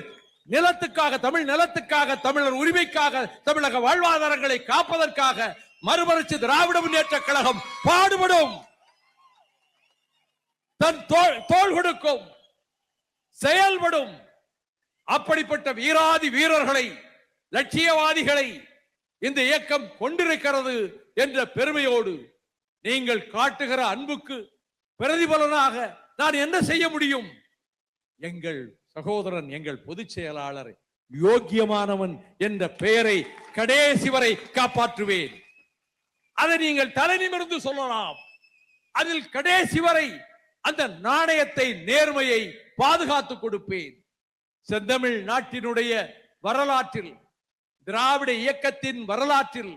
நிலத்துக்காக, தமிழ் நிலத்துக்காக, தமிழர் உரிமைக்காக, தமிழக வாழ்வாதாரங்களை காப்பதற்காக மறுமலர்ச்சி திராவிட முன்னேற்ற கழகம் பாடுபடும், தன் தோள் கொடுக்கும், செயல்படும். அப்படிப்பட்ட வீராதி வீரர்களை, லட்சியவாதிகளை இந்த இயக்கம் கொண்டிருக்கிறது என்ற பெருமையோடு நீங்கள் காட்டுகிற அன்புக்கு பிரதிபலனாக நான் என்ன செய்ய முடியும்? எங்கள் சகோதரன், எங்கள் பொதுச் செயலாளர் யோக்கியமானவன் என்ற பெயரை கடைசி வரை காப்பாற்றுவேன். அதை நீங்கள் தலை நிமிர்ந்து சொல்லலாம். அதில் கடைசி வரை அந்த நாணயத்தை, நேர்மையை பாதுகாத்துக் கொடுப்பேன். செந்தமிழ் நாட்டினுடைய வரலாற்றில், திராவிட இயக்கத்தின் வரலாற்றில்,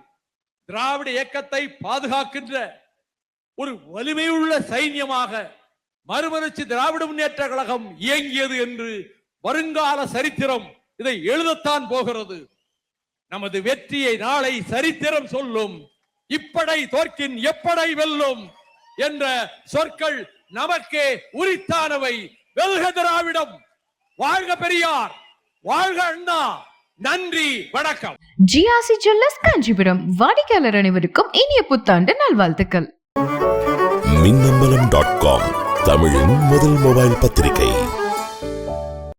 திராவிட இயக்கத்தை பாதுகாக்கின்ற ஒரு வலிமையுள்ள சைன்யமாக மறுமலர்ச்சி திராவிட முன்னேற்ற கழகம் இயங்கியது என்று வருங்கால சரித்திரம் இதை எழுதத்தான் போகிறது. நமது வெற்றியை நாளை சரித்திரம் சொல்லும். இப்படை தோற்கின் எப்படை வெல்லும் என்ற சொற்கள் நமக்கே உரித்தானவை. வெல்க திராவிடம், வாழ்க பெரியார், வாழ்க அண்ணா. நன்றி, வணக்கம். ஜிஆர்சி ஜுவல்லர்ஸ் காஞ்சிபுரம் வாடிக்கையாளர் அனைவருக்கும் இனிய புத்தாண்டு நல்வாழ்த்துக்கள். மின்னம்பலம்.com தமிழின் முதல் மொபைல் பத்திரிகை.